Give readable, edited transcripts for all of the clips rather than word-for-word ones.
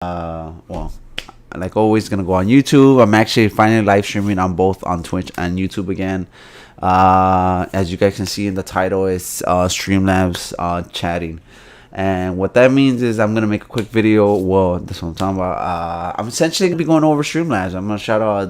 Well, like always, gonna go on YouTube. I'm actually finally live streaming on both on Twitch and YouTube again. As you guys can see in the title, it's Streamlabs chatting. And what that means is I'm gonna make a quick video. Well, that's what I'm talking about. I'm essentially gonna be going over Streamlabs. I'm gonna shout out.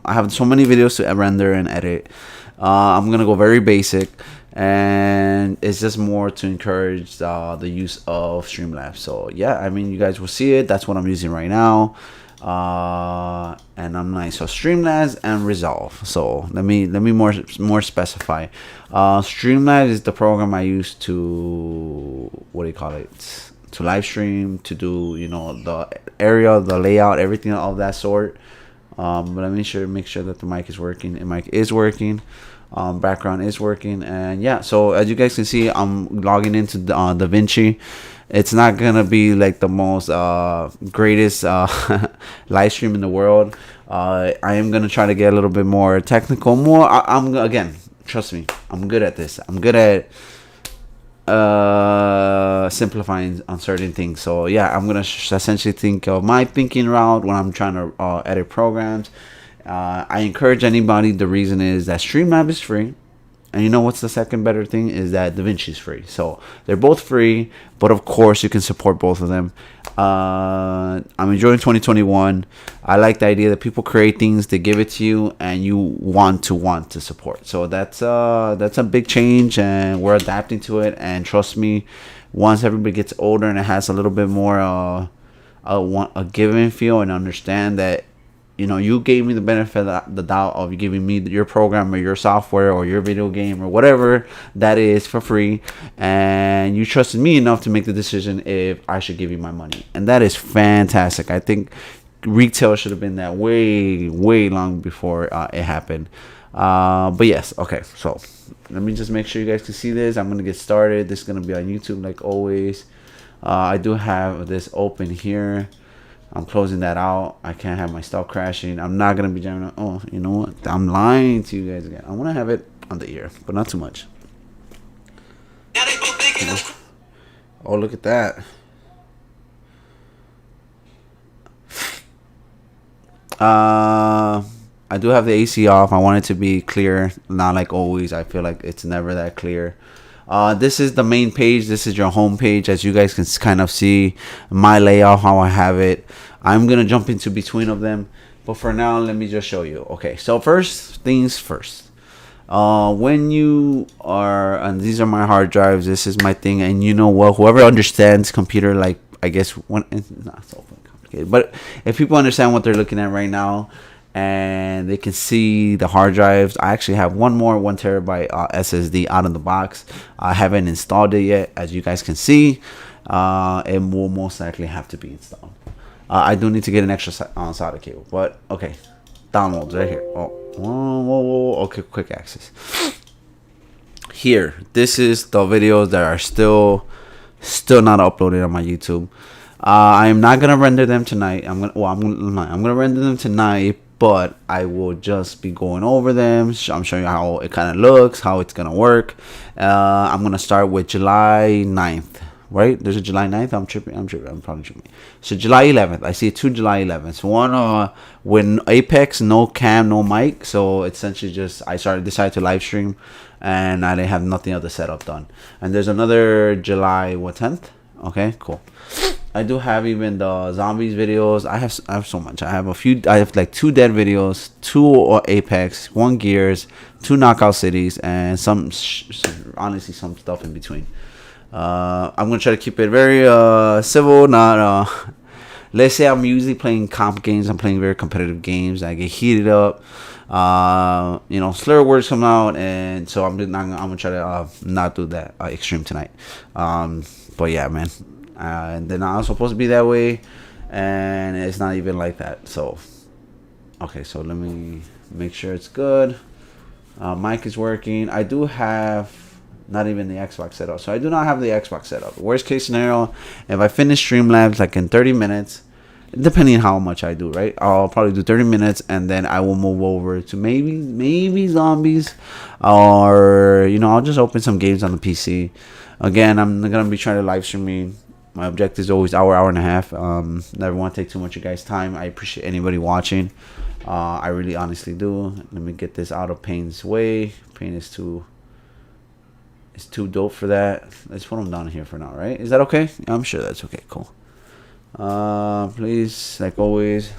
I have so many videos to render and edit. I'm gonna go very basic, and it's just more to encourage the use of Streamlabs. So yeah, I mean, you guys will see it. That's what I'm using right now. And I'm nice. So Streamlabs and Resolve. So let me more specify. Streamlabs is the program I use to, what do you call it, to live stream, to do, you know, the area, the layout, everything of that sort. But let me make sure that the mic is working. The mic is working. Background is working, and yeah. So as you guys can see, I'm logging into DaVinci. It's not gonna be like the most greatest live stream in the world. I am gonna try to get a little bit more technical. I'm again, trust me, I'm good at this. I'm good at simplifying on certain things. So yeah, I'm gonna essentially think of my thinking route when I'm trying to edit programs. I encourage anybody. The reason is that Streamlabs is free, and you know what's the second better thing is that DaVinci is free. So they're both free, but of course you can support both of them. I'm enjoying 2021. I like the idea that people create things, they give it to you, and you want to support. So that's a big change, and we're adapting to it. And trust me, once everybody gets older and it has a little bit more a giving feel, and understand that, you know, you gave me the benefit of the doubt of you giving me your program or your software or your video game or whatever that is for free, and you trusted me enough to make the decision if I should give you my money. And that is fantastic. I think retail should have been that way long before it happened. But yes, okay, so let me just make sure you guys can see this. I'm gonna get started. This is gonna be on YouTube like always. I do have this open here. I'm closing that out. I can't have my stuff crashing. I'm not gonna be jamming. Oh, you know what? I'm lying to you guys again. I want to have it on the ear, but not too much. Oh, look at that. I do have the AC off. I want it to be clear, not like always. I feel like it's never that clear. This is the main page. This is your home page. As you guys can kind of see my layout, how I have it. I'm gonna jump into between of them, but for now, let me just show you. Okay, so first things first. When you are, and these are my hard drives. This is my thing, and you know what? Whoever understands computer, like, I guess when it's not so complicated, but if people understand what they're looking at right now, and they can see the hard drives. I actually have one 1TB SSD out of the box. I haven't installed it yet. As you guys can see, it will most likely have to be installed. I do need to get an extra solder cable, but okay. Downloads right here. Oh, whoa. Okay, quick access. Here, this is the videos that are still not uploaded on my YouTube. I am not gonna render them tonight. I'm gonna render them tonight, but I will just be going over them. I'm showing you how it kind of looks, how it's gonna work. I'm gonna start with July 9th, right? There's a July 9th. I'm probably tripping. So July 11th. I see 2 July 11th. One with Apex, no cam, no mic. So essentially just I decided to live stream, and I didn't have nothing other setup done. And there's another July 10th. Okay, cool. I do have even the zombies videos. I have so much. I have like 2 dead videos, 2 Apex, 1 Gears, 2 Knockout Cities, and honestly some stuff in between. I'm gonna try to keep it very civil, not let's say I'm usually playing comp games. I'm playing very competitive games. I get heated up. You know, slur words come out, and so I'm gonna try to not do that extreme tonight. But yeah, man. And they're not supposed to be that way, and it's not even like that. So okay, so let me make sure it's good. Mic is working. I do have not even the Xbox set up, so I do not have the Xbox set up. Worst case scenario, if I finish Streamlabs like in 30 minutes, depending on how much I do, right, I'll probably do 30 minutes, and then I will move over to maybe zombies, or you know, I'll just open some games on the PC. Again, I'm gonna be trying to live stream My objective is always hour and a half. Never want to take too much of you guys' time. I appreciate anybody watching. I really honestly do. Let me get this out of Pain's way. Pain is too dope for that. Let's put them down here for now, right? Is that okay? I'm sure that's okay. Cool. Please, like always.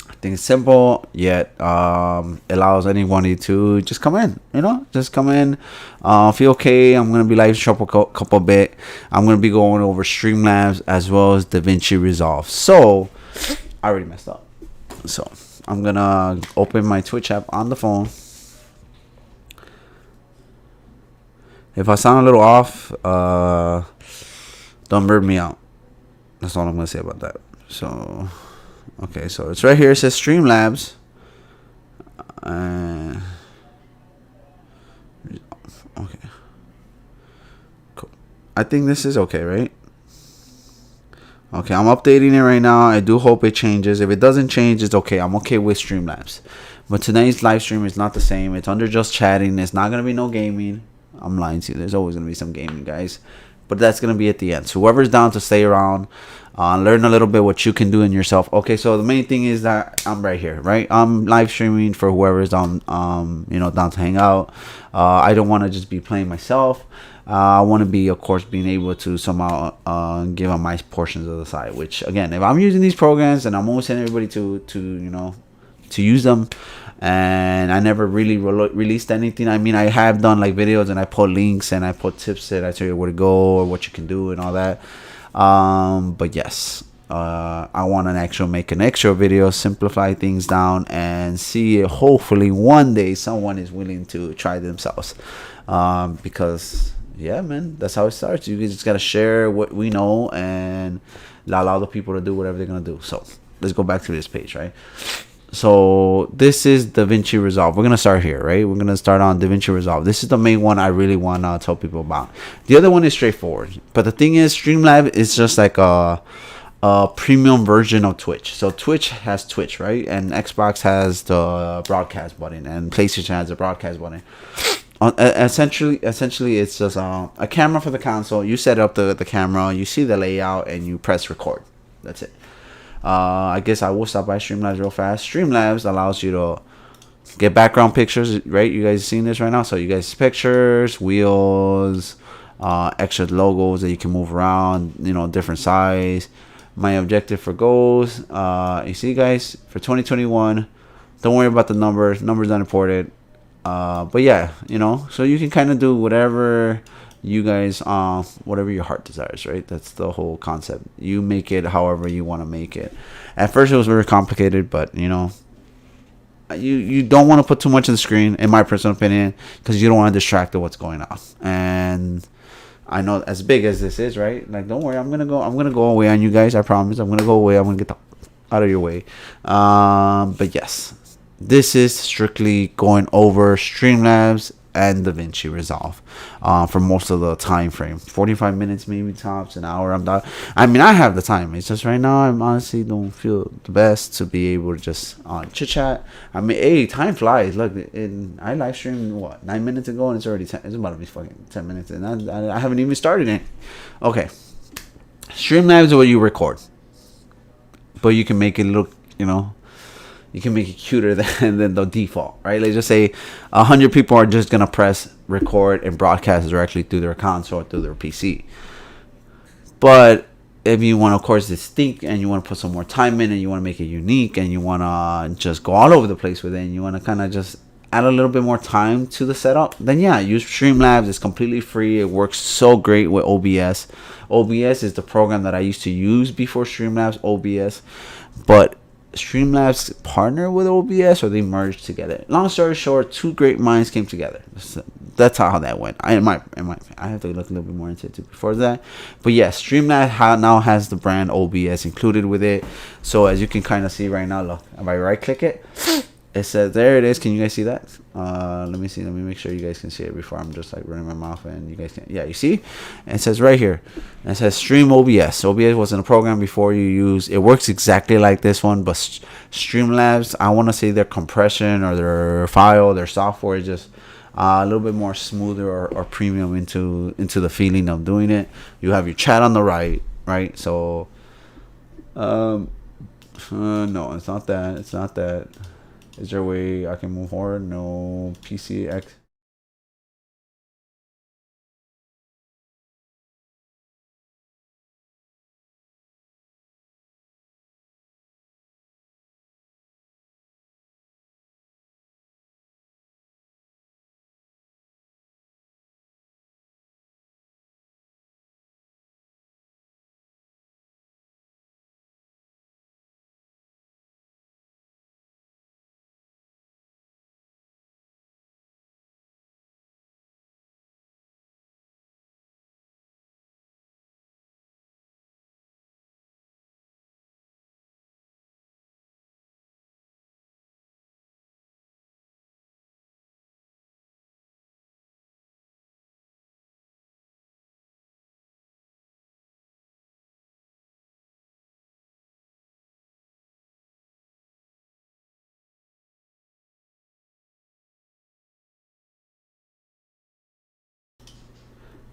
I think it's simple, yet allows anybody to just come in. Just come in. Feel okay. I'm gonna be live shop a couple bit. I'm gonna be going over Streamlabs as well as DaVinci Resolve. So I already messed up. So I'm gonna open my Twitch app on the phone. If I sound a little off, don't burn me out. That's all I'm gonna say about that. So, okay, so it's right here. It says Streamlabs. Okay, cool. I think this is okay, right? Okay, I'm updating it right now. I do hope it changes. If it doesn't change, it's okay. I'm okay with Streamlabs. But today's live stream is not the same. It's under just chatting. It's not gonna be no gaming. I'm lying to you. There's always gonna be some gaming, guys. But that's gonna be at the end. So whoever's down to stay around, learn a little bit what you can do in yourself. Okay, so the main thing is that I'm right here, right? I'm live streaming for whoever's down, down to hang out. I don't want to just be playing myself. I want to be, of course, being able to somehow give on my portions of the side. Which, again, if I'm using these programs and I'm always telling everybody to use them, and I never really released anything. I mean, I have done like videos and I put links and I put tips and I tell you where to go or what you can do and all that. But yes, I want to make an extra video, simplify things down, and see if hopefully one day someone is willing to try themselves. Because yeah, man, that's how it starts. You just gotta share what we know and allow the people to do whatever they're gonna do. So let's go back to this page, right? So this is DaVinci Resolve. We're gonna start here, right? We're gonna start on DaVinci Resolve. This is the main one I really want to tell people about. The other one is straightforward, but the thing is, Streamlabs is just like a premium version of Twitch. So Twitch has Twitch, right? And Xbox has the broadcast button, and PlayStation has the broadcast button. Essentially, it's just a camera for the console. You set up the camera, you see the layout, and you press record. That's it. I guess I will stop by Streamlabs real fast. Streamlabs allows you to get background pictures, right? You guys seeing this right now? So you guys pictures, wheels, extra logos that you can move around, different size. My objective for goals, you see, guys, for 2021, don't worry about the numbers. Numbers not important. But yeah, so you can kind of do whatever you guys, whatever your heart desires, right? That's the whole concept. You make it however you want to make it. At first it was very complicated, but you don't want to put too much on the screen, in my personal opinion, because you don't want to distract of what's going on. And I know, as big as this is, right? Like, don't worry, I'm gonna go away on you guys. I promise. I'm gonna go away. I'm gonna get out of your way. But yes, this is strictly going over Streamlabs and DaVinci Resolve for most of the time frame. 45 minutes, maybe tops, an hour. I'm done. I mean, I have the time. It's just right now, I honestly don't feel the best to be able to just chit chat. I mean, hey, time flies. Look, I live streamed 9 minutes ago, and it's already 10. It's about to be fucking 10 minutes, and I haven't even started it. Okay, Streamlabs is what you record, but you can make it look, you can make it cuter than the default, right? Let's just say 100 people are just gonna press record and broadcast directly through their console or through their PC. But if you want to, of course, distinct, and you want to put some more time in, and you want to make it unique, and you want to just go all over the place with it, and you want to kind of just add a little bit more time to the setup, then yeah, use Streamlabs. It's completely free. It works so great with OBS. OBS is the program that I used to use before Streamlabs, OBS, but Streamlabs partner with OBS, or they merged together. Long story short, two great minds came together. That's how that went. I have to look a little bit more into it too before that. But yes, Streamlabs now has the brand OBS included with it. So as you can kind of see right now, look, if I right click it, It says there it is. Can you guys see that? Let me see. Let me make sure you guys can see it before I'm just like running my mouth and you guys can. Yeah, you see? And it says right here. And it says Stream OBS. OBS wasn't a program before you use. It works exactly like this one, but Streamlabs, I want to say their compression or their file, their software is just a little bit more smoother or premium into the feeling of doing it. You have your chat on the right? So, no, it's not that. It's not that. Is there a way I can move forward? No. PCX.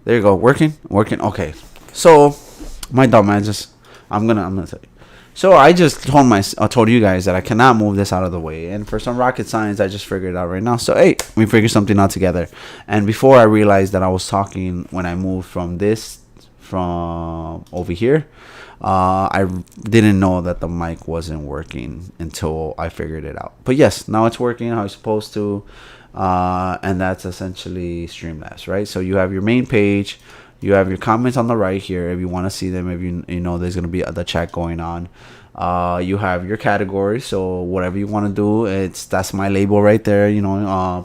There you go. Working. Okay. So my dumb man just I'm gonna tell you. So I just told you guys that I cannot move this out of the way, and for some rocket science, I just figured it out right now. So hey, we figured something out together. And before I realized that I was talking when I moved from over here, I didn't know that the mic wasn't working until I figured it out. But yes, now it's working how it's supposed to, and that's essentially Streamlabs, right? So you have your main page. You have your comments on the right here if you want to see them. If you know there's gonna be the chat going on. You have your categories, so whatever you want to do, that's my label right there.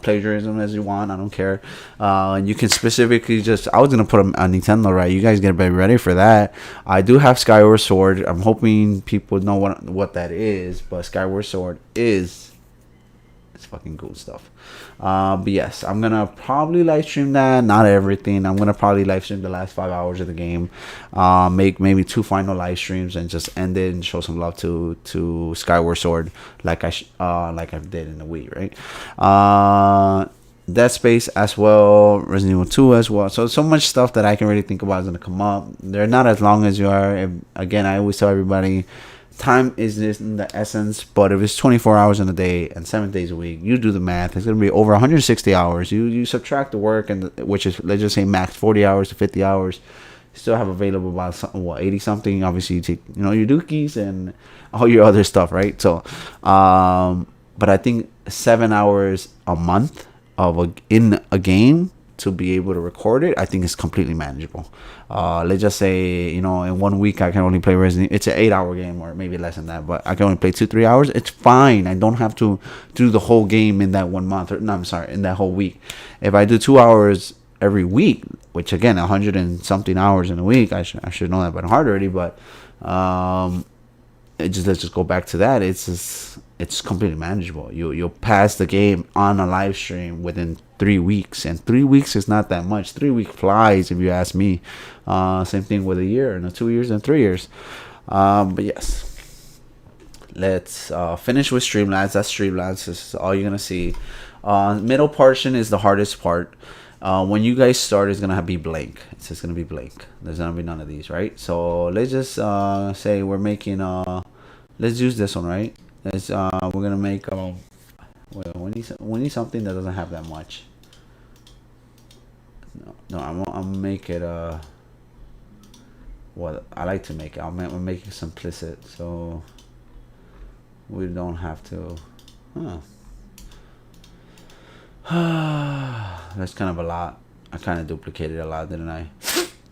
Plagiarism as you want. I don't care. And you can specifically I was gonna put a Nintendo, right? You guys get ready for that. I do have Skyward Sword. I'm hoping people know what that is, but Skyward Sword it's fucking cool stuff. But yes, I'm gonna probably live stream that. Not everything. I'm gonna probably live stream the last 5 hours of the game. Make maybe 2 final live streams and just end it and show some love to Skyward Sword, like I did in the Wii, right? Dead Space as well, Resident Evil 2 as well. So much stuff that I can really think about is gonna come up. They're not as long as you are. Again, I always tell everybody, time is this in the essence, but if it's 24 hours in a day and 7 days a week, you do the math. It's gonna be over 160 hours. You subtract the work, and which is, let's just say, max 40 hours to 50 hours. You still have available about 80 something. Obviously, you take your dookies and all your other stuff, right? So, but I think 7 hours a month in a game to be able to record it, I think is completely manageable. Let's just say, in 1 week I can only play Resident Evil. It's an 8-hour game, or maybe less than that, but I can only play 2-3 hours. It's fine. I don't have to do the whole game in that 1 month. No, I'm sorry, in that whole week. If I do 2 hours every week, which again, 100 and something hours in a week, I should know that by heart already, but let's just go back to that. It's completely manageable. You'll pass the game on a live stream within 3 weeks, and 3 weeks is not that much. 3 week flies, if you ask me. Same thing with a year, and 2 years and 3 years. But yes, let's finish with Streamlabs. That's Streamlabs. This is all you're gonna see. Middle portion is the hardest part. When you guys start, it's gonna be blank. It's just gonna be blank. There's gonna be none of these, right? So let's just say we're making. Let's use this one, right? We're gonna make. We need something that doesn't have that much. No, I'm gonna make it. What I like to make it. I'll make it simplistic, so we don't have to. That's kind of a lot. I kind of duplicated a lot, didn't I?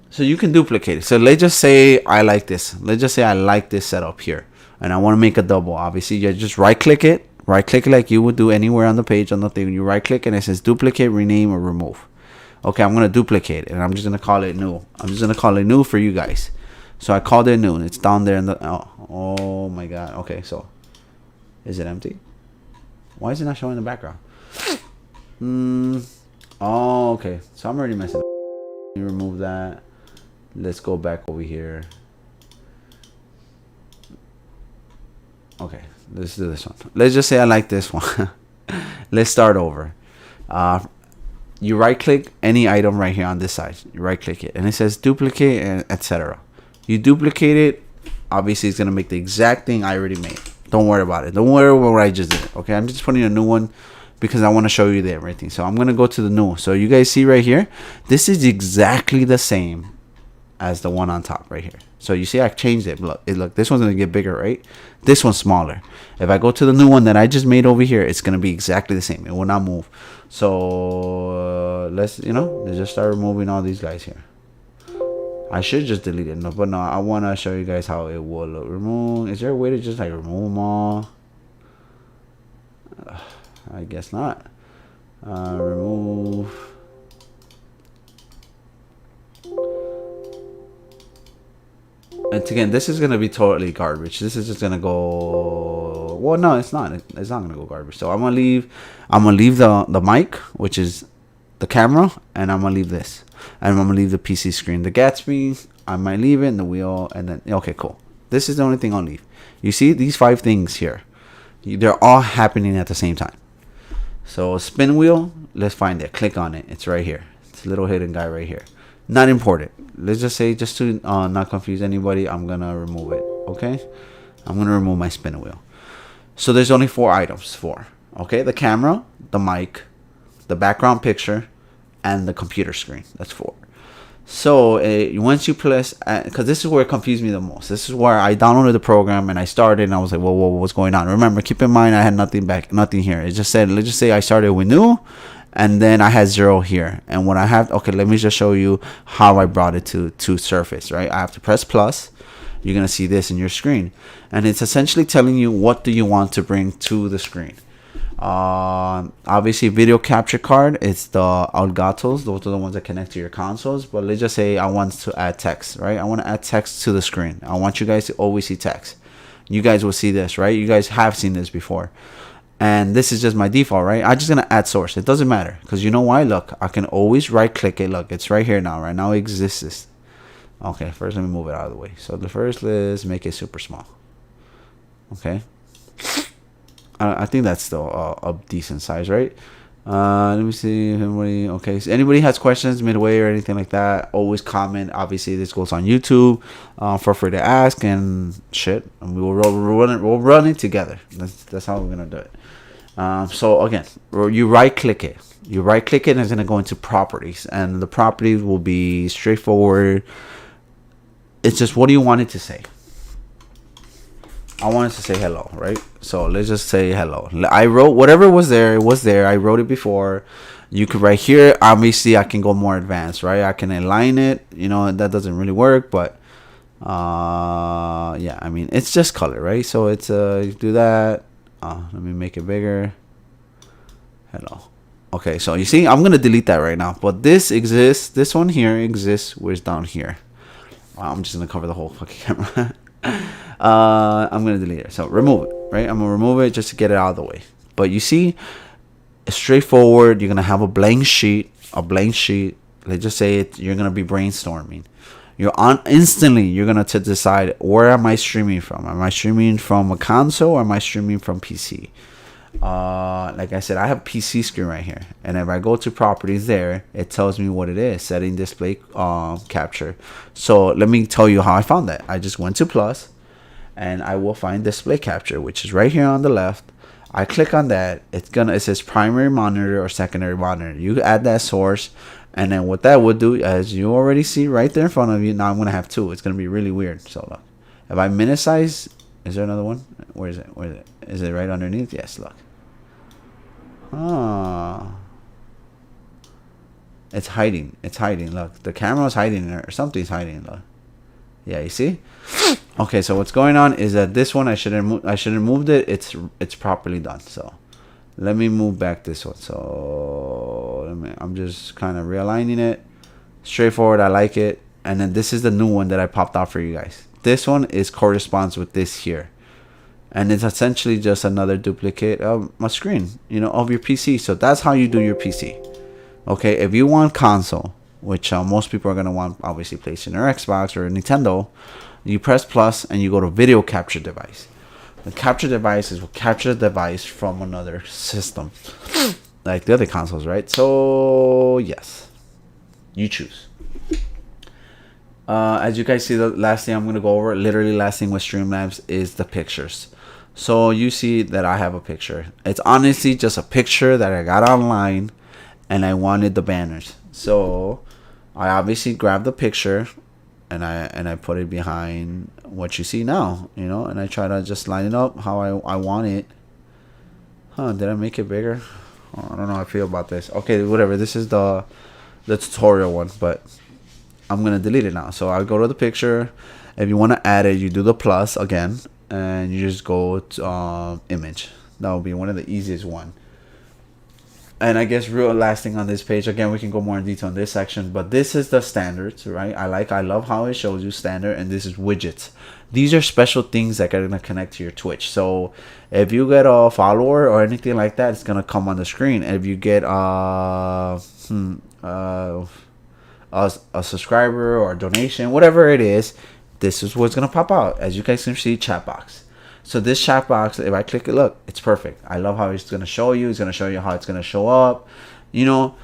So you can duplicate it. So let's just say I like this. Let's just say I like this setup here, and I want to make a double. Obviously, you just right click it like you would do anywhere on the page on the thing. You right click and it says duplicate, rename, or remove. Okay, I'm gonna duplicate it, and I'm just gonna call it new. I'm just gonna call it new for you guys. So I called it new. It's down there in the. Oh my god. Okay, so is it empty? Why is it not showing the background? Oh, okay. So I'm already messing up. Let me remove that. Let's go back over here. Okay, let's do this one. Let's just say I like this one. Let's start over. You right click any item right here on this side. You right click it and it says duplicate and etc. You duplicate it. Obviously it's gonna make the exact thing I already made. Don't worry about it. Don't worry about what I just did. Okay, I'm just putting a new one because I want to show you the everything. So I'm gonna go to the new one. So you guys see right here, this is exactly the same as the one on top right here. So you see I changed it. Look, this one's gonna get bigger, right? This one's smaller. If I go to the new one that I just made over here, it's gonna be exactly the same. It will not move. So let's just start removing all these guys here. I should just delete it, but no, I want to show you guys how it will look. Remove. Is there a way to just like remove them all? I guess not. Remove. And again, this is gonna be totally garbage. This is just gonna go. Well, no, it's not. It's not gonna go garbage. So I'm gonna leave the mic, which is the camera, and I'm gonna leave this, and I'm gonna leave the PC screen. The Gatsby, I might leave it, and the wheel, and then okay, cool. This is the only thing I'll leave. You see these 5 things here? They're all happening at the same time. So spin wheel, let's find it. Click on it. It's right here. It's a little hidden guy right here. Not important. Let's just say, just to not confuse anybody, I'm gonna remove it. Okay, I'm gonna remove my spin wheel. So there's only 4 items. 4. Okay, the camera, the mic, the background picture, and the computer screen. That's 4. So once you press, because this is where it confused me the most. This is where I downloaded the program and I started, and I was like, whoa, what's going on? Remember, keep in mind I had nothing here. It just said, let's just say I started with new, and then I had 0 here. And when I have, okay, let me just show you how I brought it to surface, right? I have to press plus. You're going to see this in your screen. And it's essentially telling you what do you want to bring to the screen. Obviously, video capture card, it's the Elgatos. Those are the ones that connect to your consoles. But let's just say I want to add text, right? I want to add text to the screen. I want you guys to always see text. You guys will see this, right? You guys have seen this before. And this is just my default, right? I'm just gonna add source. It doesn't matter, because you know why? Look, I can always right click it. Look, it's right here now. Right now it exists. Okay, first let me move it out of the way. So the first, let's make it super small. Okay, I think that's still a decent size, right? Let me see if anybody. Okay, so anybody has questions midway or anything like that, always comment. Obviously, this goes on YouTube. Feel free to ask and shit, and we'll run it together. That's how we're gonna do it. So again, you right click it. You right click it, and it's gonna go into properties, and the properties will be straightforward. It's just, what do you want it to say? I want it to say hello, right? So let's just say hello. I wrote whatever was there. It was there. I wrote it before. You could right here. Obviously, I can go more advanced, right? I can align it. You know, that doesn't really work, but yeah. I mean, it's just color, right? So it's you do that. Let me make it bigger. Hello. Okay, so you see, I'm gonna delete that right now. But this exists. This one here exists. Where's down here? Wow, I'm just gonna cover the whole fucking camera. I'm gonna delete it. So remove it, right? I'm gonna remove it just to get it out of the way. But you see, it's straightforward. You're gonna have a blank sheet. Let's just say you're gonna be brainstorming. You're gonna decide, where am I streaming from? Am I streaming from a console, or am I streaming from PC? Like I said, I have PC screen right here, and if I go to properties there, it tells me what it is, setting display capture. So let me tell you how I found that. I just went to plus, and I will find display capture, which is right here on the left. I click on that. It says primary monitor or secondary monitor. You add that source, and then what that would do, as you already see right there in front of you, now I'm gonna have 2. It's gonna be really weird. So look, if I minute size, is there another one? Where is it? Is it right underneath? Yes, look. It's hiding. Look, the camera's hiding there, or something's hiding. Look. Yeah, you see? Okay, so what's going on is that this one I should have moved it. It's properly done. So let me move back this one. So I'm just kind of realigning it. Straightforward. I like it. And then this is the new one that I popped out for you guys. This one corresponds with this here. and it's essentially just another duplicate of a screen, of your PC. So that's how you do your PC. Okay, if you want console, which most people are going to want, obviously PlayStation or Xbox or Nintendo, you press plus and you go to video capture device. The capture device will capture the device from another system, like the other consoles, right? So yes, you choose. As you guys see, the last thing I'm going to go over, literally last thing with Streamlabs, is the pictures. So you see that I have a picture. It's honestly just a picture that I got online, and I wanted the banners. So I obviously grabbed the picture, and I put it behind what you see now, and I try to just line it up how I want it. Did I make it bigger? I don't know how I feel about this. Okay, whatever. This is the tutorial one, but I'm gonna delete it now. So I'll go to the picture. If you want to add it, you do the plus again, and you just go to image. That will be one of the easiest one. And I guess real last thing on this page, again, we can go more in detail in this section, but this is the standards, right? I love how it shows you standard, and this is widgets. These are special things that are going to connect to your Twitch. So if you get a follower or anything like that, it's going to come on the screen. If you get a subscriber or a donation, whatever it is, this is what's going to pop out. As you guys can see, chat box. So this chat box, if I click it, look, it's perfect. I love how it's going to show you. It's going to show you how it's going to show up. A lot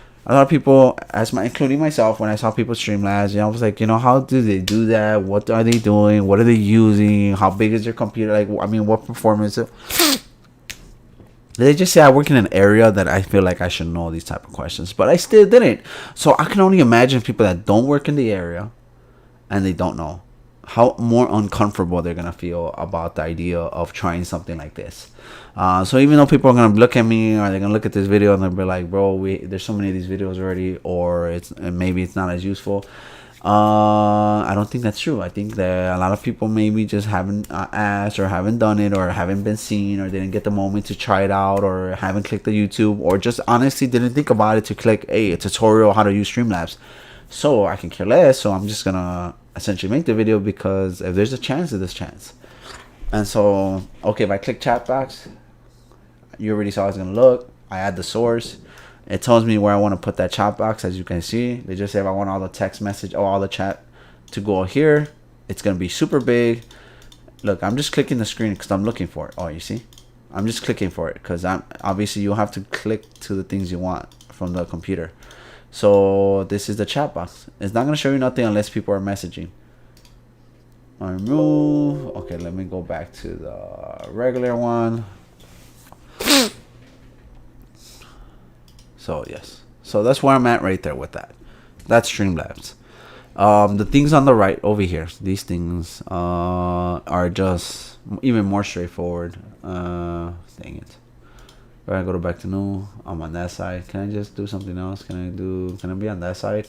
of people, including myself, when I saw people Streamlabs, I was like, how do they do that? What are they doing? What are they using? How big is their computer? What performance? They just say I work in an area that I feel like I should know these type of questions, but I still didn't. So I can only imagine people that don't work in the area and they don't know how more uncomfortable they're gonna feel about the idea of trying something like this. So even though people are gonna look at me, or they're gonna look at this video and they'll be like, bro, there's so many of these videos already, or maybe it's not as useful. I don't think that's true. I think that a lot of people maybe just haven't asked, or haven't done it, or haven't been seen, or didn't get the moment to try it out, or haven't clicked the YouTube, or just honestly didn't think about it to click a tutorial how to use Streamlabs. So I can care less. So I'm just gonna essentially make the video because if there's a chance, there's a chance. And so, okay, if I click chat box, you already saw how it's gonna look. I add the source. It tells me where I want to put that chat box. As you can see, they just say if I want all the text message or all the chat to go here, it's gonna be super big. Look, I'm just clicking the screen because I'm looking for it. Oh, you see, I'm just clicking for it because obviously you have to click to the things you want from the computer. So this is the chat box. It's not going to show you nothing unless people are messaging. Remove. Okay, let me go back to the regular one. So yes. So that's where I'm at right there with that. That's Streamlabs. The things on the right over here, these things are just even more straightforward. Dang it. Right, I go back to new. I'm on that side. Can I just do something else? Can I be on that side?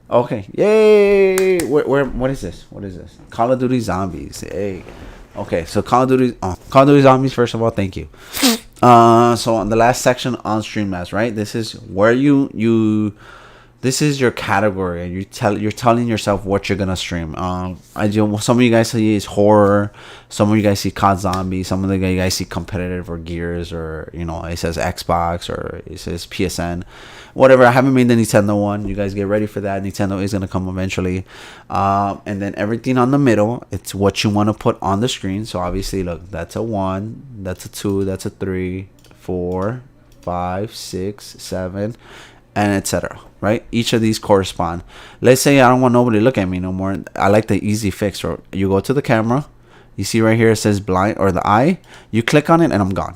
Okay. Yay! What is this? What is this? Call of Duty Zombies. Hey. Okay, so Call of Duty Zombies, first of all, thank you. So on the last section on Streamlabs, right? This is where this is your category, and you're telling yourself what you're gonna stream. Some of you guys see is horror, some of you guys see COD Zombie, some of you guys see competitive or Gears, or it says Xbox, or it says PSN, whatever. I haven't made the Nintendo one. You guys get ready for that. Nintendo is gonna come eventually. And then everything on the middle, it's what you want to put on the screen. So obviously, look, that's a 1, that's a 2, that's a 3, 4, 5, 6, 7. And etc. Right? Each of these correspond. Let's say I don't want nobody to look at me no more. I like the easy fix. Or you go to the camera. You see right here it says blind, or the eye. You click on it and I'm gone.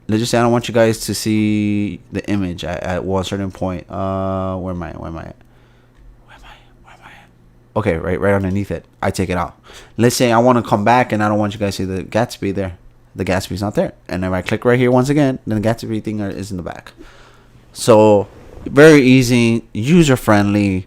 Let's just say I don't want you guys to see the image at one certain point. Where am I? Okay, right underneath it. I take it out. Let's say I want to come back and I don't want you guys to see the Gatsby there. The Gatsby's not there. And if I click right here once again, then the Gatsby thing is in the back. So very easy, user friendly,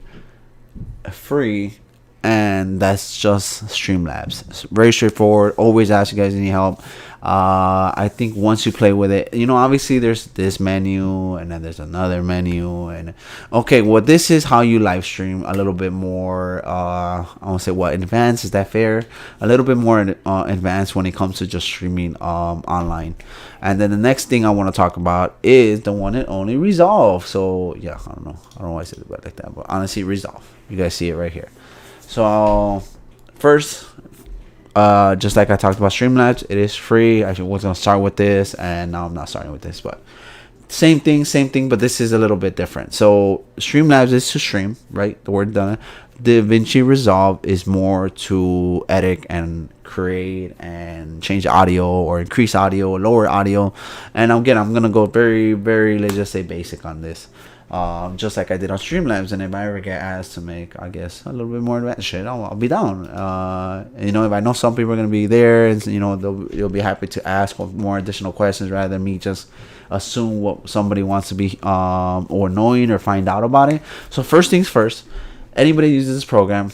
free, and that's just Streamlabs. It's very straightforward. Always ask you guys any help. I think once you play with it, you know, obviously there's this menu and then there's another menu, and okay, well, this is how you live stream a little bit more. I won't say what advanced, is that fair? A little bit more advanced when it comes to just streaming online. And then the next thing I want to talk about is the one and only Resolve. So yeah, I don't know why I said it like that, but honestly, Resolve. You guys see it right here. So first, just like I talked about Streamlabs, it is free. I was gonna start with this, and now I'm not starting with this, but same thing, but this is a little bit different. So Streamlabs is to stream, right? The word done. DaVinci Resolve is more to edit and create and change audio or increase audio or lower audio. And again, I'm gonna go very, let's just say basic on this. Just like I did on Streamlabs, and if I ever get asked to make, I guess, a little bit more advanced shit, I'll be down. You know, if I know some people are gonna be there, and you know, they'll be happy to ask more additional questions rather than me just assume what somebody wants to be or knowing or find out about it. So first things first, anybody uses this program,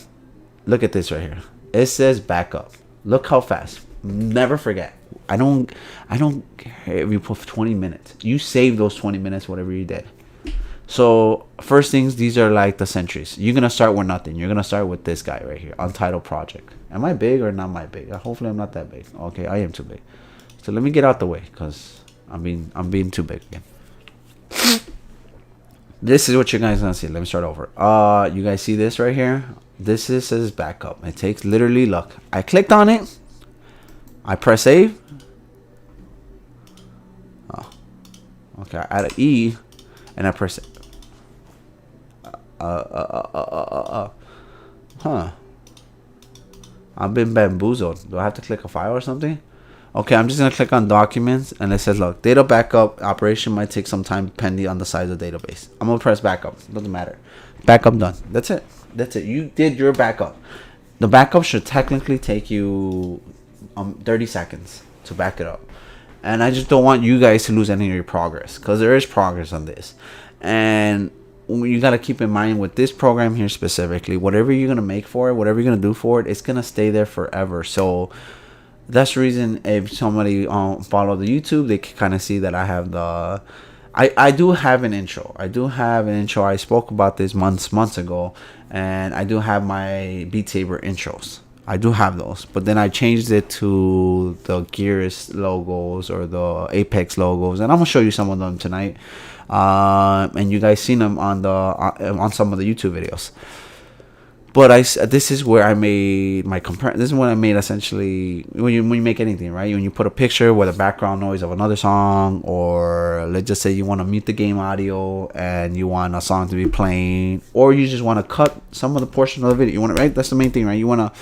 look at this right here. It says backup. Look how fast. Never forget. I don't care if you put 20 minutes. You save those 20 minutes, whatever you did. So first things, these are like the centuries. You're gonna start with nothing. You're gonna start with this guy right here, Untitled Project. Am I big or not my big? Hopefully I'm not that big. Okay, I am too big. So let me get out the way, because I'm being too big again. This is what you guys gonna see. Let me start over. You guys see this right here? This says backup. It takes literally, look. I clicked on it. I press save. Oh, okay. I add an E, and I press it. Huh. I've been bamboozled. Do I have to click a file or something? Okay, I'm just gonna click on documents, and it says, look, data backup operation might take some time depending on the size of the database. I'm gonna press backup. Doesn't matter. Backup done. That's it. You did your backup. The backup should technically take you 30 seconds to back it up. And I just don't want you guys to lose any of your progress, because there is progress on this. And you got to keep in mind with this program here specifically, whatever you're going to make for it, whatever you're going to do for it, it's going to stay there forever. So that's the reason if somebody follow the YouTube, they can kind of see that I have the... I do have an intro. I spoke about this months ago, and I do have my Beat Saber intros. I do have those, but then I changed it to the Gears logos or the Apex logos, and I'm gonna show you some of them tonight. And you guys seen them on some of the YouTube videos. But this is where I made my This is what I made essentially when you make anything, right? When you put a picture with a background noise of another song, or let's just say you want to mute the game audio and you want a song to be playing, or you just want to cut some of the portion of the video. You want to, right? That's the main thing, right? You want to,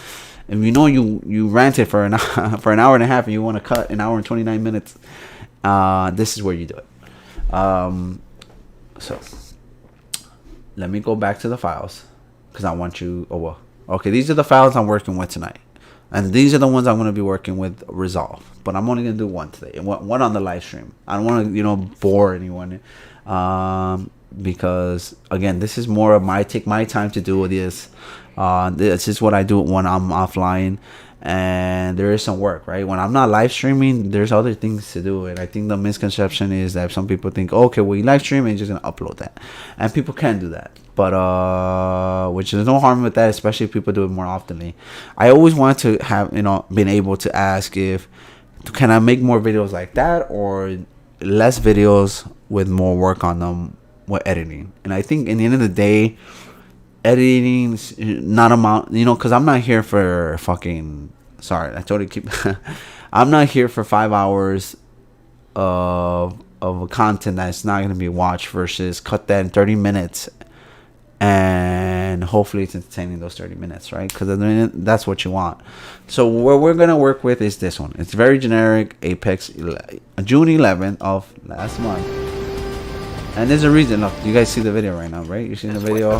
if you know you ranted for an hour and a half and you want to cut an hour and 29 minutes, this is where you do it. So let me go back to the files, because I want you... Oh, well. Okay, these are the files I'm working with tonight. And these are the ones I'm going to be working with Resolve. But I'm only going to do one today. One on the live stream. I don't want to, bore anyone. Because, again, this is more of take my time to do this. This is what I do when I'm offline. And there is some work, right? When I'm not live streaming, there's other things to do. And I think the misconception is that some people think, okay, well, you live stream and you're just going to upload that. And people can do that. But, which there's no harm with that, especially if people do it more oftenly. I always want to have, been able to ask can I make more videos like that, or less videos with more work on them with editing. And I think in the end of the day, editing not amount, because I'm not here for fucking... Sorry, I totally keep... I'm not here for 5 hours of content that's not going to be watched versus cut that in 30 minutes and hopefully it's entertaining those 30 minutes, right? Because that's what you want. So what we're going to work with is this one. It's very generic. Apex June 11th of last month. And there's a reason. Look, you guys see the video right now, right? You seen the video?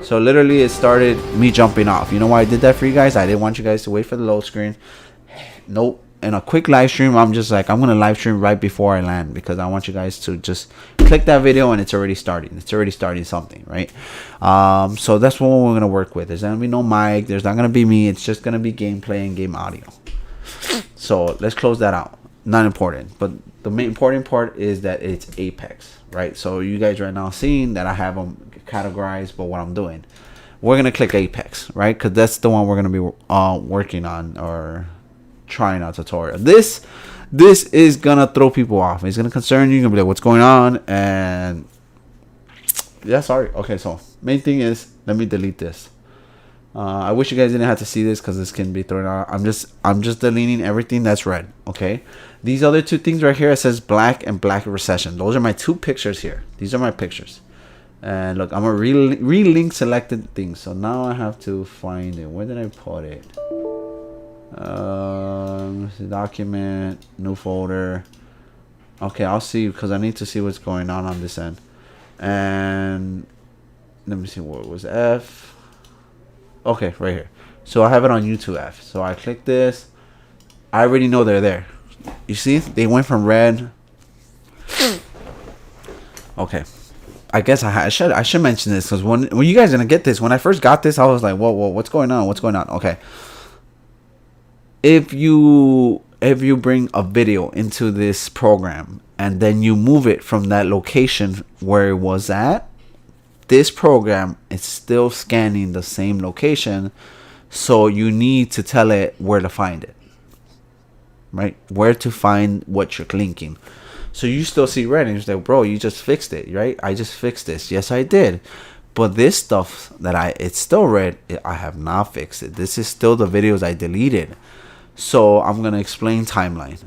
So literally it started me jumping off. You know why I did that for you guys? I didn't want you guys to wait for the load screen. Nope. in a quick live stream, I'm just like, I'm gonna live stream right before I land, because I want you guys to just click that video and it's already starting. It's already starting something, right? So that's what we're gonna work with. There's gonna be no mic. There's not gonna be me. It's just gonna be gameplay and game audio. So let's close that out. Not important, but the main important part is that it's Apex, right? So you guys right now seeing that I have them categorized, but what I'm doing, we're gonna click Apex, right? Because that's the one we're gonna be working on or trying out tutorial. This is gonna throw people off. It's gonna concern you. You're gonna be like, what's going on? And yeah, sorry. Okay, so main thing is, let me delete this. I wish you guys didn't have to see this, because this can be thrown out. I'm just deleting everything that's red. Okay, these other two things right here, it says black and black recession. Those are my two pictures here. These are my pictures. And look, I'm a relink selected thing. So now I have to find it. Where did I put it? Document, new folder. Okay, I'll see, because I need to see what's going on this end. And let me see, what was F. Okay, right here. So I have it on YouTube F. So I click this. I already know they're there. You see, they went from red. Okay, I guess I should mention this, because when you guys are gonna get this. When I first got this, I was like, whoa, what's going on? What's going on? Okay. If you bring a video into this program and then you move it from that location where it was at, this program is still scanning the same location, so you need to tell it where to find it, right? Where to find what you're linking. So you still see red, and you're like, bro, you just fixed it, right? I just fixed this. Yes, I did. But this stuff it's still red, I have not fixed it. This is still the videos I deleted. So I'm gonna explain timeline.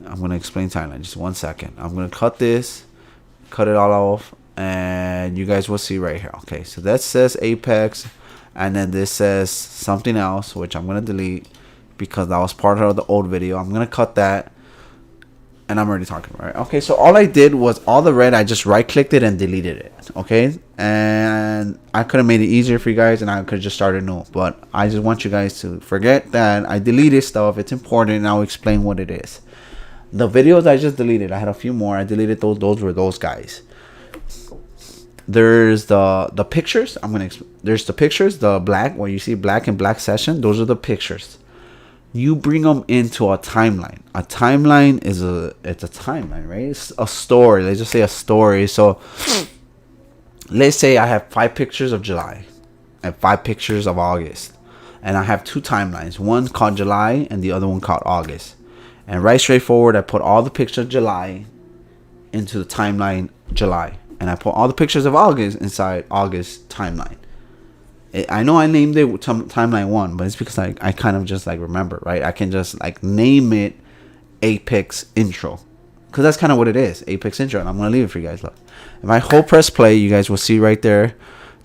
Just 1 second. I'm gonna cut this, cut it all off, and you guys will see right here. Okay, so that says Apex, and then this says something else, which I'm gonna delete because that was part of the old video. I'm gonna cut that, and I'm already talking about it. Okay, so all I did was all the red, I just right clicked it and deleted it. Okay, and I could have made it easier for you guys, and I could just start anew, but I just want you guys to forget that I deleted stuff. It's important, and I'll explain what it is. The videos I just deleted, I had a few more. I deleted those were those guys. There's the pictures. There's the pictures, the black, where you see black and black session. Those are the pictures. You bring them into a timeline. A timeline it's a timeline, right? It's a story. Let's just say a story. So let's say I have 5 pictures of July and 5 pictures of August, and I have 2 timelines. One called July and the other one called August. And right straightforward, I put all the pictures of July into the timeline July, and I put all the pictures of August inside August timeline. I know I named it timeline 1, but it's because I kind of just like remember, right? I can just like name it Apex intro, because that's kind of what it is, Apex intro. And I'm gonna leave it for you guys. Look, if I hold press play, you guys will see right there.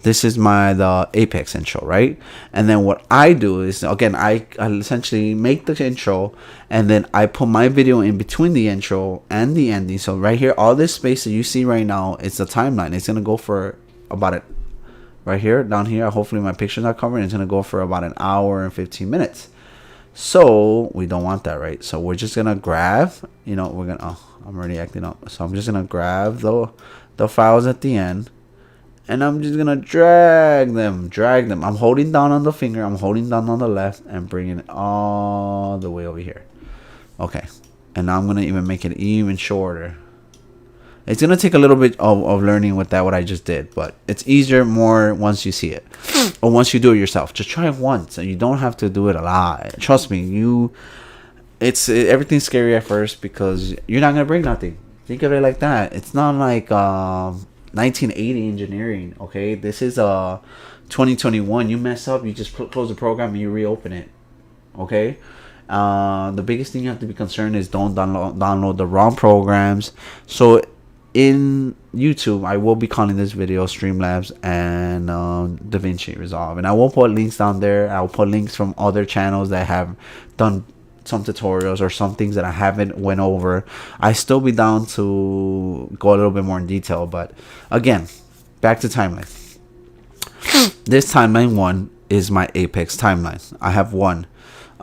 This is the Apex intro, right? And then what I do is, again, I essentially make the intro, and then I put my video in between the intro and the ending. So right here, all this space that you see right now, it's the timeline. It's gonna go for about it. Right here, down here, hopefully my picture's not covered. It's gonna go for about an hour and 15 minutes. So we don't want that, right? So we're just gonna grab, I'm already acting up. So I'm just gonna grab the files at the end, and I'm just gonna drag them. I'm holding down on the finger, I'm holding down on the left, and bringing it all the way over here. Okay, and now I'm gonna even make it even shorter. It's gonna take a little bit of learning with that, what I just did, but it's easier more once you see it, or once you do it yourself. Just try it once, and you don't have to do it a lot. Trust me, everything's scary at first because you're not gonna break nothing. Think of it like that. It's not like 1980 engineering. Okay, this is 2021. You mess up, you just close the program and you reopen it. Okay. The biggest thing you have to be concerned is don't download the wrong programs. So in YouTube, I will be calling this video Streamlabs and DaVinci Resolve, and I will put links down there. I will put links from other channels that have done some tutorials or some things that I haven't went over. I still be down to go a little bit more in detail, but again, back to timeline. This timeline 1 is my Apex timeline. I have one.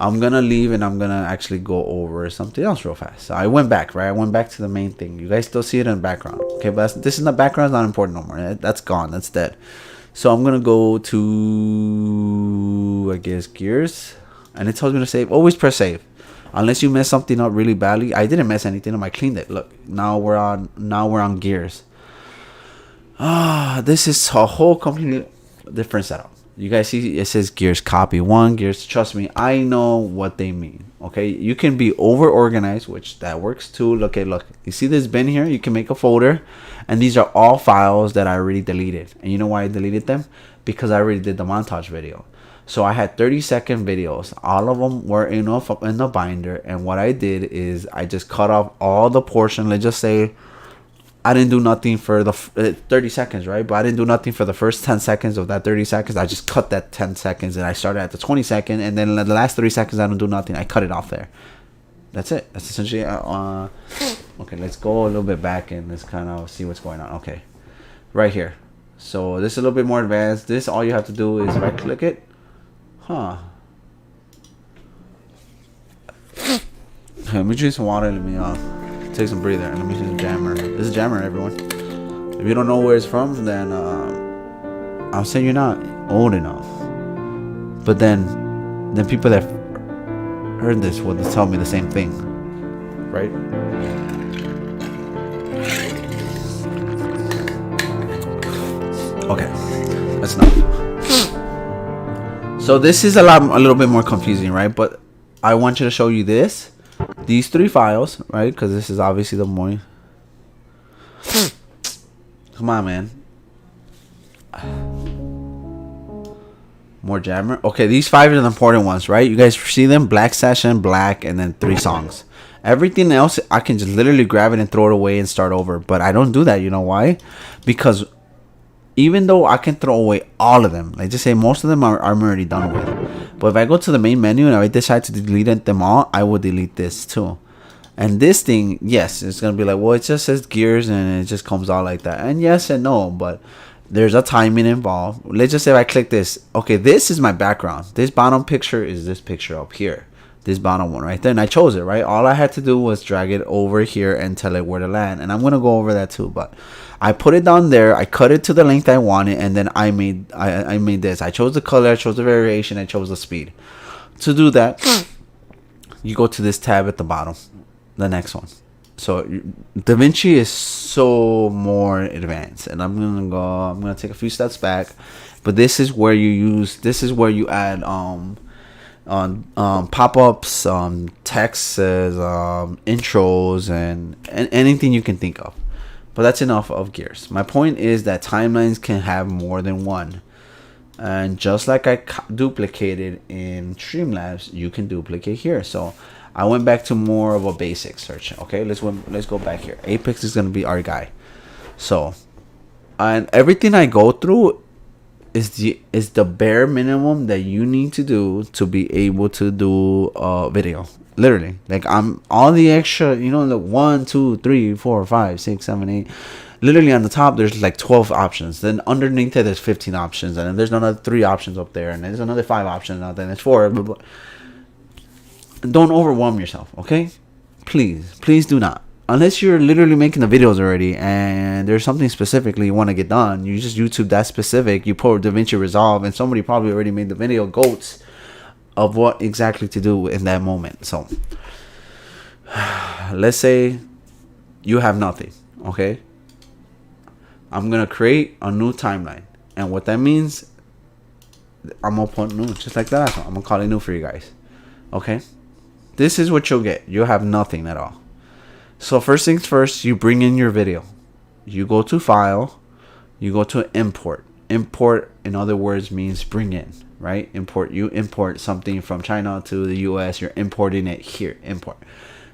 I'm gonna leave and I'm gonna actually go over something else real fast. So I went back, right? I went back to the main thing. You guys still see it in the background, okay? But this in the background is not important no more. That's gone. That's dead. So I'm gonna go to, I guess, gears, and it tells me to save. Always press save, unless you mess something up really badly. I didn't mess anything up. I cleaned it. Look, now we're on gears. This is a whole completely different setup. You guys see it says gears copy 1, gears. Trust me, I know what they mean. Okay, you can be over organized, which that works too. Look, you see this bin here? You can make a folder, and these are all files that I already deleted. And you know why I deleted them? Because I already did the montage video. So I had 30-second videos. All of them were in the binder, and what I did is I just cut off all the portion. Let's just say I didn't do nothing for the 30 seconds, right? But I didn't do nothing for the first 10 seconds of that 30 seconds. I just cut that 10 seconds and I started at the 20-second. And then the last 30 seconds, I don't do nothing. I cut it off there. That's it. That's essentially... okay, let's go a little bit back and let's kind of see what's going on. Okay, right here. So this is a little bit more advanced. This, all you have to do is right-click it. Let me drink some water. Let me... take some breather and let me see the jammer. This is jammer, everyone. If you don't know where it's from, then I'll say you're not old enough. But then people that heard this will tell me the same thing, right? Okay, that's enough. So this is a little bit more confusing, right? But I want you to show you these 3 files, right? Because this is obviously the more... Come on, man. More jammer. Okay, these 5 are the important ones, right? You guys see them? Black session, black, and then 3 songs. Everything else, I can just literally grab it and throw it away and start over. But I don't do that. You know why? Because even though I can throw away all of them, like just say most of them I'm already done with. But if I go to the main menu and I decide to delete them all, I will delete this too. And this thing, yes, it's going to be like, well, it just says gears and it just comes out like that. And yes and no, but there's a timing involved. Let's just say if I click this. Okay, this is my background. This bottom picture is this picture up here. This bottom one right there. And I chose it, right? All I had to do was drag it over here and tell it where to land. And I'm going to go over that too. But I put it down there. I cut it to the length I wanted. And then I made this. I chose the color. I chose the variation. I chose the speed. To do that, you go to this tab at the bottom. The next one. So DaVinci is so more advanced. And I'm going to take a few steps back. But this is where you add on pop-ups, texts, intros, and anything you can think of. But that's enough of gears. My point is that timelines can have more than one, and just like I duplicated in Streamlabs, you can duplicate here. So I went back to more of a basic search. Okay, let's go back here. Apex is going to be our guy. So, and everything I go through is the bare minimum that you need to do to be able to do a video. Literally, like I'm all the extra, the 1, 2, 3, 4, 5, 6, 7, 8. Literally on the top there's like 12 options. Then underneath it there's 15 options, and then there's another 3 options up there, and there's another 5 options out there. There's 4. Blah, blah. Don't overwhelm yourself, okay? Please do not. Unless you're literally making the videos already and there's something specifically you want to get done, you just YouTube that specific, you put DaVinci Resolve, and somebody probably already made the video goats of what exactly to do in that moment. So let's say you have nothing, okay? I'm going to create a new timeline. And what that means, I'm going to put new, just like that. I'm going to call it new for you guys, okay? This is what you'll get. You'll have nothing at all. So first things first, you bring in your video. You go to File. You go to Import. Import, in other words, means bring in, right? Import. You import something from China to the US. You're importing it here. Import.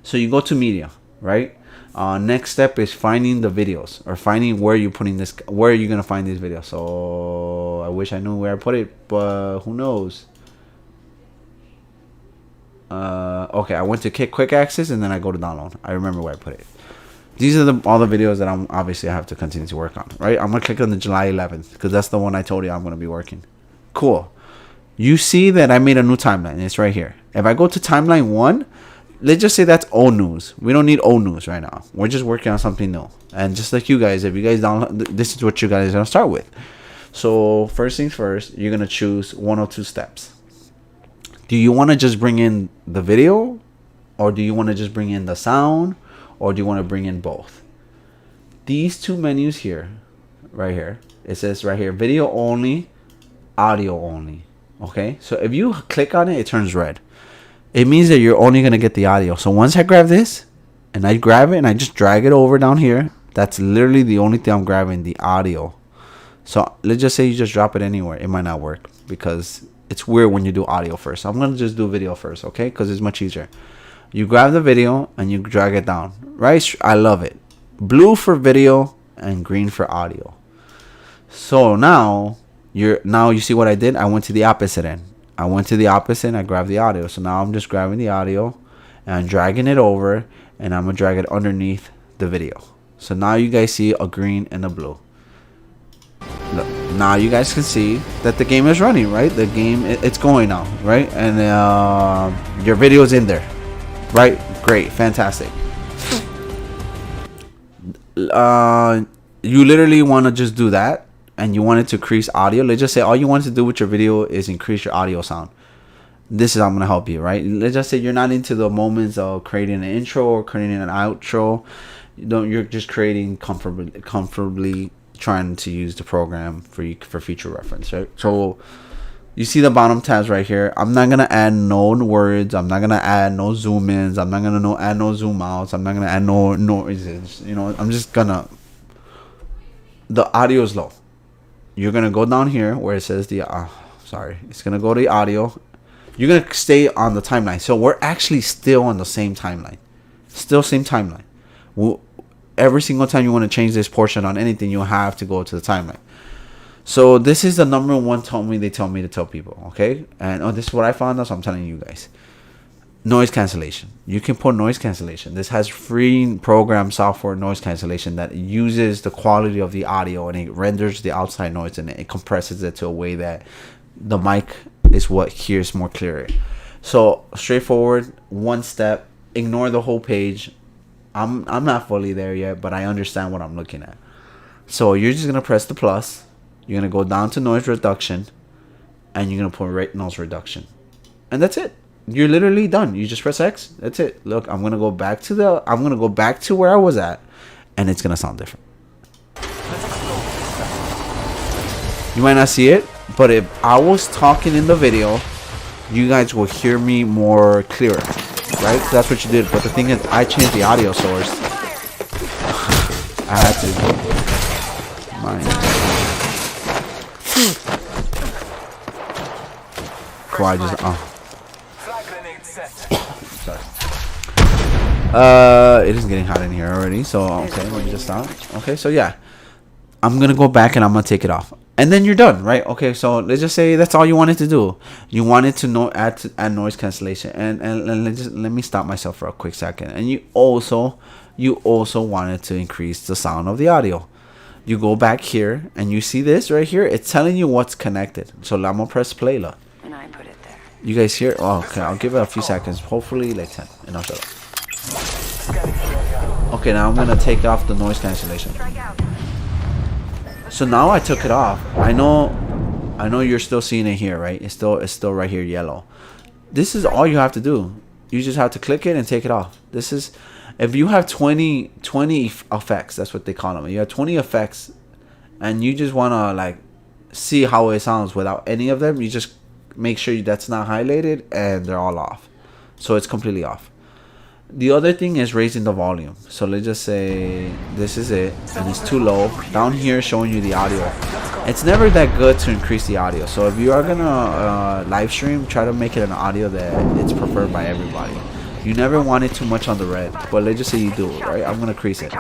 So you go to Media, right? Next step is finding the videos, or finding where you're putting this. Where are you gonna find these videos? So I wish I knew where I put it, but who knows? Okay, I went to quick access and then I go to download. I remember where I put it. These are all the videos that I have to continue to work on, right? I'm gonna click on the July 11th because that's the one I told you I'm gonna be working. Cool. You see that I made a new timeline. It's right here. If I go to timeline 1, let's just say that's old news. We don't need old news right now. We're just working on something new. And just like you guys, if you guys download, this is what you guys are going to start with. So first things first, you're going to choose 1 or 2 steps. Do you want to just bring in the video? Or do you want to just bring in the sound? Or do you want to bring in both? These 2 menus here, right here, it says right here, video only, audio only. Okay, so if you click on it, it turns red. It means that you're only going to get the audio. So once I grab this, and I grab it and I just drag it over down here, that's literally the only thing I'm grabbing, the audio. So let's just say you just drop it anywhere. It might not work because it's weird when you do audio first. So I'm going to just do video first, okay? Because it's much easier. You grab the video and you drag it down, right? I love it. Blue for video and green for audio. So now you see what I did? I went to the opposite end. I went to the opposite and I grabbed the audio. So now I'm just grabbing the audio and I'm dragging it over and I'm going to drag it underneath the video. So now you guys see a green and a blue. Look, now you guys can see that the game is running, right? The game, it's going now, right? And your video is in there, right? Great, fantastic. You literally want to just do that. And you want it to increase audio. Let's just say all you want to do with your video is increase your audio sound. This is how I'm going to help you, right? Let's just say you're not into the moments of creating an intro or creating an outro. You're just creating comfortably trying to use the program for future reference, right? So you see the bottom tabs right here. I'm not going to add no words. I'm not going to add no zoom ins. I'm not going to add no zoom outs. I'm not going to add no noises. You know, I'm just going to, the audio is low. You're going to go down here where it says it's going to go to the audio. You're going to stay on the timeline. So we're actually still on the same timeline. Still same timeline. Every single time you want to change this portion on anything, you have to go to the timeline. So this is the number one they tell me to tell people, okay? And this is what I found out, so I'm telling you guys. Noise cancellation. You can put noise cancellation. This has free program software noise cancellation that uses the quality of the audio and it renders the outside noise and it compresses it to a way that the mic is what hears more clearly. So straightforward, one step. Ignore the whole page. I'm not fully there yet, but I understand what I'm looking at. So you're just gonna press the plus. You're gonna go down to noise reduction, and you're gonna put rate noise reduction, and that's it. You're literally done. You just press X. That's it. Look, I'm gonna go back to where I was at, and it's gonna sound different. You might not see it, but if I was talking in the video, you guys will hear me more clearer, right? That's what you did. But the thing is, I changed the audio source. I had to. Cool. I just sorry. It is getting hot in here already. So okay, let me just stop. Okay, so yeah, I'm gonna go back and I'm gonna take it off. And then you're done, right? Okay, so let's just say that's all you wanted to do. You wanted to add noise cancellation, and let me stop myself for a quick second. And you also wanted to increase the sound of the audio. You go back here, and you see this right here. It's telling you what's connected. So I'm gonna press play. Look. And I put it there. You guys hear? Oh, okay, I'll give it a few seconds. Hopefully, like 10, and I'll shut up. Okay, now I'm gonna take off the noise cancellation. So now I took it off. I know you're still seeing it here, right? It's still right here, yellow. This is all you have to do. You just have to click it and take it off. This is, if you have 20 effects, that's what they call them. You have 20 effects, and you just wanna like see how it sounds without any of them. You just make sure that's not highlighted and they're all off. So it's completely off. The other thing is raising the volume. So let's just say this is it and it's too low. Down here showing you the audio. It's never that good to increase the audio. So if you are gonna live stream, try to make it an audio that it's preferred by everybody. You never want it too much on the red, but let's just say you do, right? I'm gonna increase it.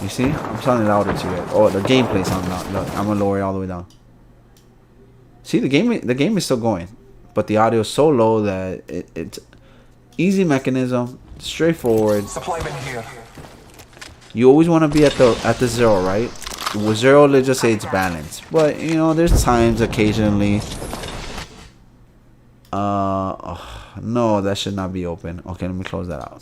You see? I'm sounding louder to it. Oh, the gameplay sounds loud. Look, I'm gonna lower it all the way down. See, the game is still going, but the audio is so low that it's easy mechanism, straightforward. You always want to be at the 0, right? With 0, let's just say it's balanced. But you know, there's times occasionally No, that should not be open. Okay, let me close that out.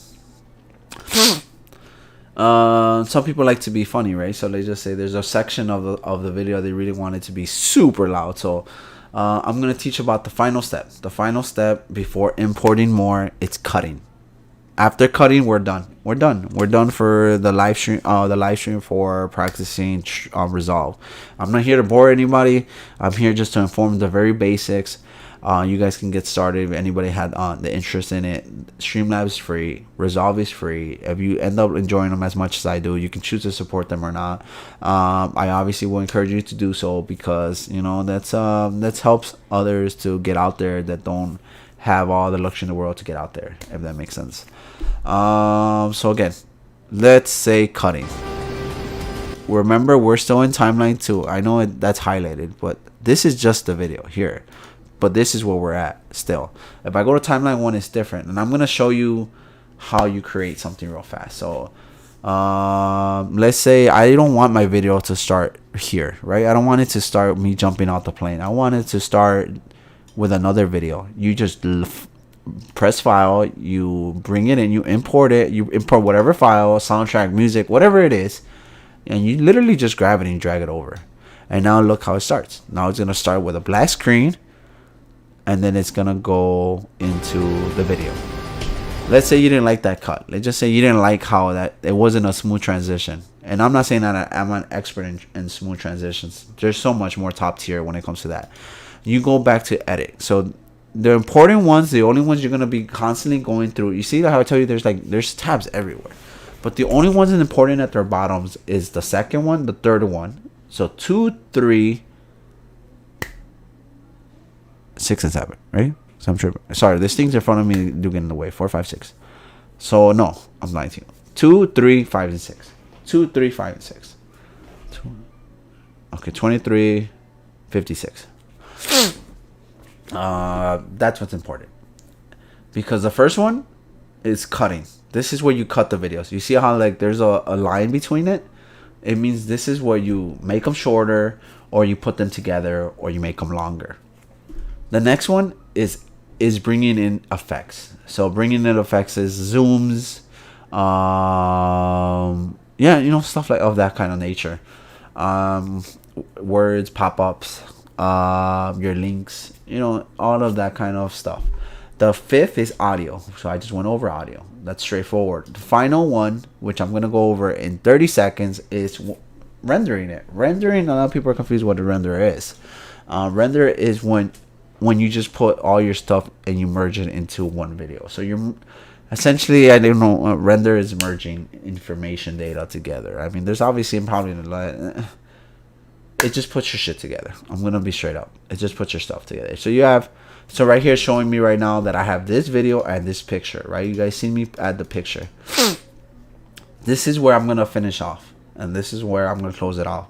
Some people like to be funny, right? So they just say there's a section of the video they really want it to be super loud. So I'm gonna teach about the final step. The final step before importing more, it's cutting. After cutting, we're done. We're done for the live stream. The live stream for practicing Resolve. I'm not here to bore anybody. I'm here just to inform the very basics. You guys can get started if anybody had the interest in it. Streamlabs is free. Resolve is free. If you end up enjoying them as much as I do, you can choose to support them or not. I obviously will encourage you to do so because that's helps others to get out there that don't have all the luxury in the world to get out there, if that makes sense. So again, let's say cutting. Remember, we're still in timeline 2. I know that's highlighted, but this is just the video here. But this is where we're at still. If I go to timeline 1, it's different, and I'm gonna show you how you create something real fast. So let's say I don't want my video to start here, right? I don't want it to start me jumping out the plane. I want it to start with another video. You just press file, you bring it in, you import it, you import whatever file, soundtrack, music, whatever it is, and you literally just grab it and drag it over. And now look how it starts. Now it's gonna start with a black screen, and then it's gonna go into the video. Let's say you didn't like that cut. Let's just say you didn't like how that it wasn't a smooth transition. And I'm not saying that I'm an expert in smooth transitions. There's so much more top tier when it comes to that. You go back to edit. So the important ones, the only ones you're gonna be constantly going through. You see how I tell you there's tabs everywhere, but the only ones that are important at their bottoms is the second one, the third one. So 2, 3, 6, and 7, right? So I'm tripping. Sorry, this thing's in front of me do get in the way. 4, 5, 6. So no, I'm lying to you. 2, 3, 5, and 6. 2, 3, 5, and 6. Okay, 23, 56. That's what's important, because the first one is cutting. This is where you cut the videos. You see how like there's a line between it? It means this is where you make them shorter, or you put them together, or you make them longer. The next one is bringing in effects. So bringing in effects is zooms, stuff like of that kind of nature. Words, pop-ups, your links, all of that kind of stuff. The fifth is audio. So I just went over audio. That's straightforward. The final one, which I'm going to go over in 30 seconds, is rendering it. Rendering, a lot of people are confused what a renderer is. Render is when you just put all your stuff and you merge it into one video. So you're essentially, I don't know, render is merging information data together. I mean, there's obviously probably it just puts your shit together. I'm gonna be straight up. It just puts your stuff together. So right here showing me right now that I have this video and this picture, right? You guys see me add the picture. This is where I'm gonna finish off, and this is where I'm gonna close it off.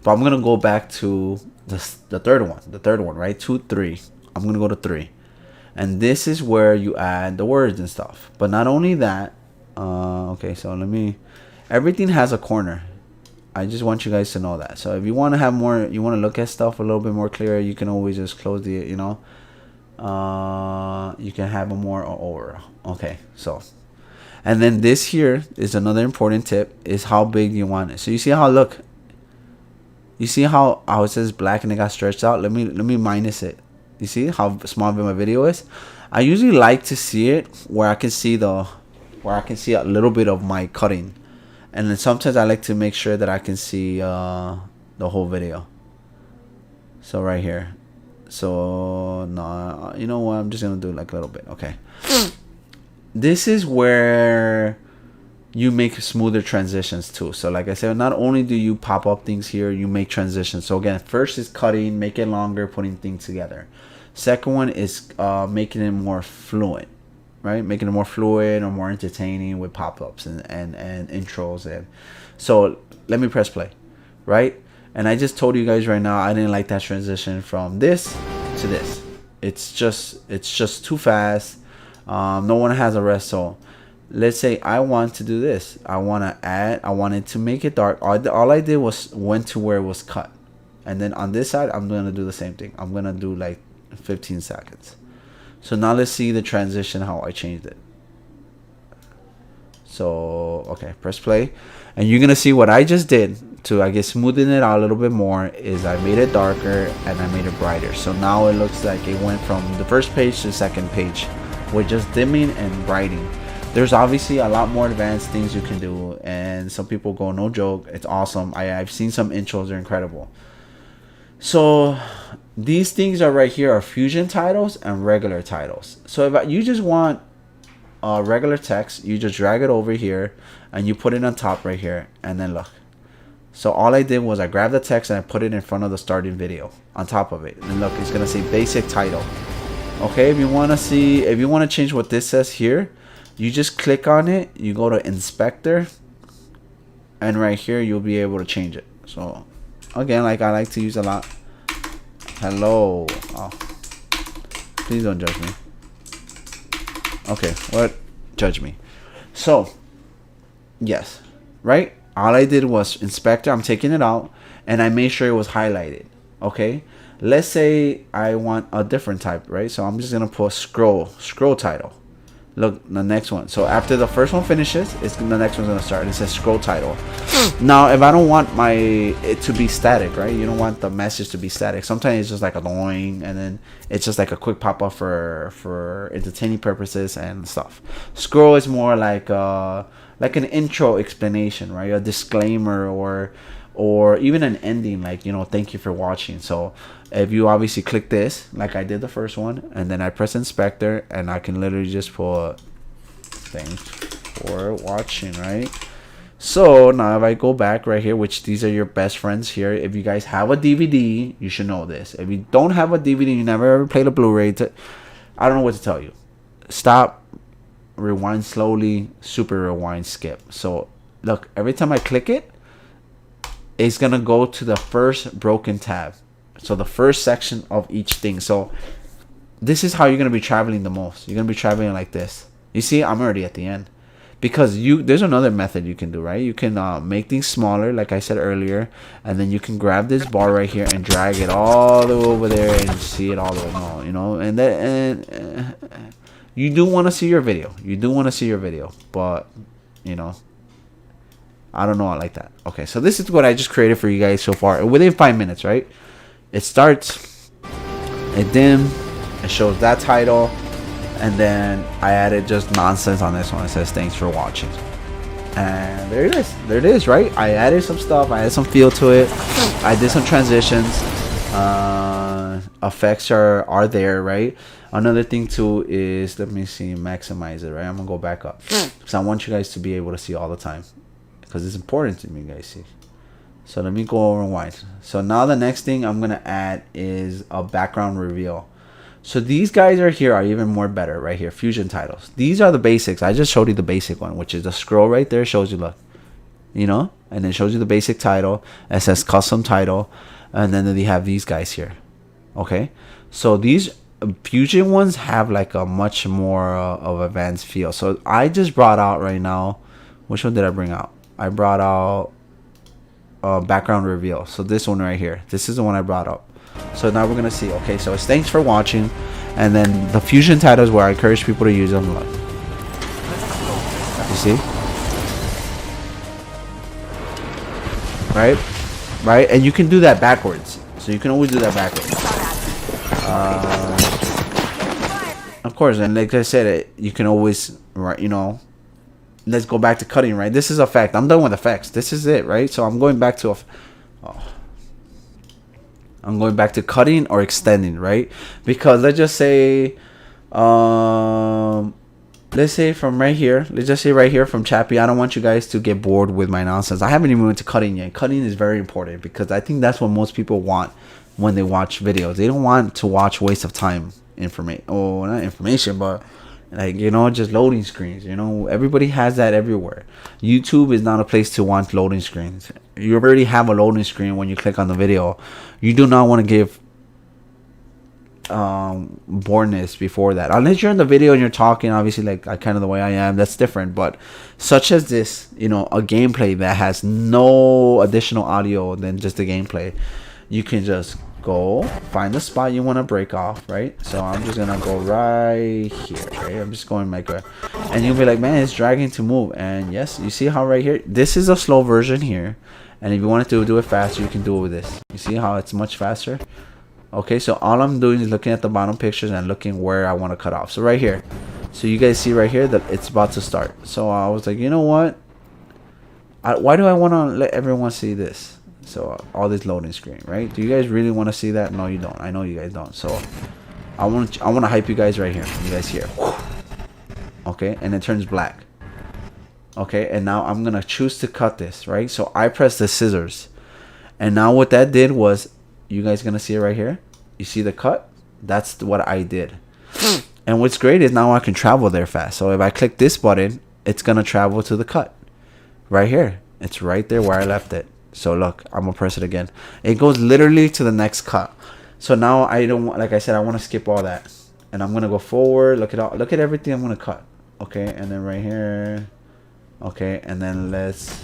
But I'm gonna go back to the third one, right? 2, 3. I'm gonna go to 3, and this is where you add the words and stuff. But not only that, okay, so everything has a corner. I just want you guys to know that. So if you want to have more, you want to look at stuff a little bit more clear, you can always just close the, you can have a more over. Okay, so, and then this here is another important tip, is how big you want it. So you see how, look, you see how it says black and it got stretched out? Let me minus it. You see how small my video is? I usually like to see it where I can see a little bit of my cutting. And then sometimes I like to make sure that I can see the whole video. So right here. So no, you know what? I'm just gonna do like a little bit. Okay. This is where you make smoother transitions too. So like I said, not only do you pop up things here, you make transitions. So again, first is cutting, make it longer, putting things together. Second one is making it more fluent. Right, making it more fluid or more entertaining with pop-ups and intros. And so let me press play, right? And I just told you guys right now I didn't like that transition from this to this. It's just too fast. No one has a rest. So let's say I want to do this. I wanted to make it dark. All I did was went to where it was cut, and then on this side I'm gonna do the same thing. I'm gonna do like 15 seconds. So now let's see the transition, how I changed it. So, okay, press play. And you're going to see what I just did to, I guess, smoothen it out a little bit more is I made it darker and I made it brighter. So now it looks like it went from the first page to the second page with just dimming and brightening. There's obviously a lot more advanced things you can do. And some people go, no joke, it's awesome. I've seen some intros, they're incredible. So these things are right here are fusion titles and regular titles. So if you just want regular text, you just drag it over here and you put it on top right here, and then look. So all I did was I grabbed the text and I put it in front of the starting video on top of it, and look, it's gonna say basic title. Okay, if you want to change what this says here, you just click on it, you go to inspector, and right here you'll be able to change it. So again, like I like to use a lot. Hello. Oh, please don't judge me. Okay, what? Judge me. So, yes, right? All I did was inspector, I'm taking it out, and I made sure it was highlighted. Okay? Let's say I want a different type, right? So I'm just gonna put scroll title. Look, the next one. So after the first one finishes, the next one's gonna start. It says scroll title. Now, if I don't want it to be static, right? You don't want the message to be static. Sometimes it's just like annoying, and then it's just like a quick pop up for entertaining purposes and stuff. Scroll is more like an intro explanation, right? A disclaimer or even an ending, like, thank you for watching. So if you obviously click this, like I did the first one, and then I press inspector, and I can literally just put thanks for watching, right? So now if I go back right here, which these are your best friends here, if you guys have a DVD, you should know this. If you don't have a DVD, you never ever played a Blu-ray, I don't know what to tell you. Stop, rewind slowly, super rewind, skip. So look, every time I click it, it's gonna go to the first broken tab, so the first section of each thing. So this is how you're gonna be traveling the most. You're gonna be traveling like this. You see, I'm already at the end, because there's another method you can do, right? You can make things smaller, like I said earlier, and then you can grab this bar right here and drag it all the way over there and see it all the way on, and you do want to see your video. But I don't know, I like that. Okay, so this is what I just created for you guys so far within 5 minutes, right? It starts, it dim, it shows that title, and then I added just nonsense on this one. It says thanks for watching, and there it is, right? I added some stuff, I added some feel to it, I did some transitions, effects are there, right? Another thing too is, let me see, maximize it, right? I'm gonna go back up because I want you guys to be able to see all the time, because it's important to me, guys. See, so let me go over and rewind. So now the next thing I'm gonna add is a background reveal. So these guys are here are even more better right here, fusion titles. These are the basics. I just showed you the basic one, which is the scroll right there, shows you, look, and then shows you the basic title. It says custom title, and then they have these guys here. Okay, so these fusion ones have like a much more of advanced feel. So I just brought out right now, which one did I bring out? I brought out background reveal. So this one right here, this is the one I brought up. So now we're gonna see. Okay, so it's thanks for watching, and then the fusion titles where I encourage people to use them. Look, you see, right, and you can do that backwards. So you can always do that backwards. Of course, and like I said, you can always, right, let's go back to cutting, right? This is effect. I'm done with effects. This is it, right? So I'm going back to I'm going back to cutting or extending, right? Because let's just say let's say from right here, let's just say right here from Chappie, I don't want you guys to get bored with my nonsense. I haven't even went to cutting yet. Cutting is very important because I think that's what most people want when they watch videos. They don't want to watch waste of time information. Oh, not information, but like, just loading screens. Everybody has that everywhere. YouTube is not a place to want loading screens. You already have a loading screen when you click on the video. You do not want to give boredness before that, unless you're in the video and you're talking, obviously, like kind of the way I am, that's different. But such as this, a gameplay that has no additional audio than just the gameplay, you can just go find the spot you want to break off, right? So I'm just gonna go right here, right? I'm just going like and you'll be like, man, it's dragging to move. And yes, you see how right here, this is a slow version here, and if you wanted to do it faster, you can do it with this. You see how it's much faster? Okay, so all I'm doing is looking at the bottom pictures and looking where I want to cut off. So right here, so you guys see right here that it's about to start. So I was like, you know what, why do I want to let everyone see this? So all this loading screen, right? Do you guys really want to see that? No, you don't. I know you guys don't. So I want to hype you guys right here. You guys here. Okay, and it turns black. Okay, and now I'm gonna choose to cut this, right? So I press the scissors, and now what that did was, you guys gonna see it right here. You see the cut? That's what I did. And what's great is now I can travel there fast. So if I click this button, it's gonna travel to the cut right here. It's right there where I left it. So look, I'm gonna press it again. It goes literally to the next cut. So now I don't want, like I said, I want to skip all that, and I'm gonna go forward. Look at everything I'm gonna cut. Okay, and then right here. Okay, and then let's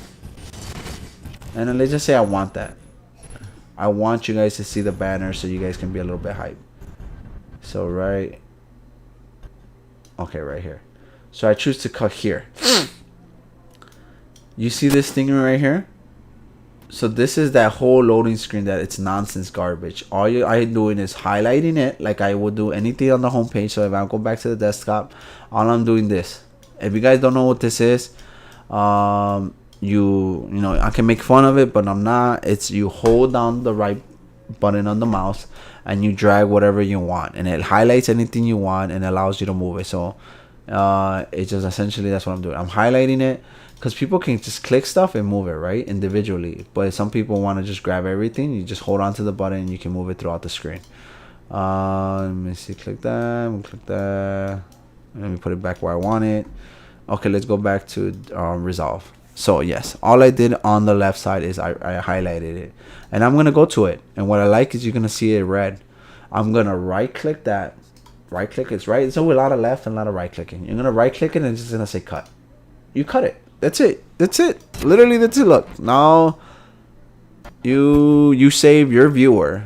just say I want that. I want you guys to see the banner so you guys can be a little bit hyped. So right here. So I choose to cut here. You see this thing right here? So this is that whole loading screen that it's nonsense garbage. All I'm doing is highlighting it like I would do anything on the homepage. So if I go back to the desktop, all I'm doing this. If you guys don't know what this is, you know, I can make fun of it, but I'm not. It's you hold down the right button on the mouse and you drag whatever you want, and it highlights anything you want and allows you to move it. So it's just essentially that's what I'm doing. I'm highlighting it because people can just click stuff and move it right individually, but some people want to just grab everything. You just hold on to the button and you can move it throughout the screen. Let me see, click that, let me put it back where I want it. Okay, let's go back to resolve. So yes, all I did on the left side is I highlighted it, and I'm gonna go to it, and what I like is you're gonna see it red. I'm gonna right click that, right click, it's right, so a lot of left and a lot of right clicking. You're gonna right click it and it's just gonna say cut. You cut it. That's it. Literally that's it. Look, now you save your viewer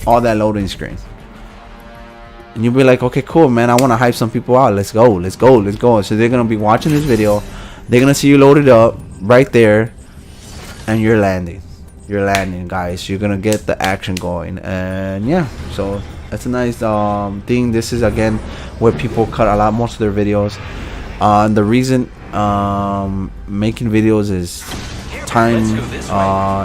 all that loading screen, and you'll be like, okay, cool, man, I want to hype some people out. Let's go. So they're gonna be watching this video, they're gonna see you loaded up right there, and you're landing, guys. You're gonna get the action going, and yeah, so that's a nice thing. This is again where people cut a lot most of their videos. The reason making videos is time,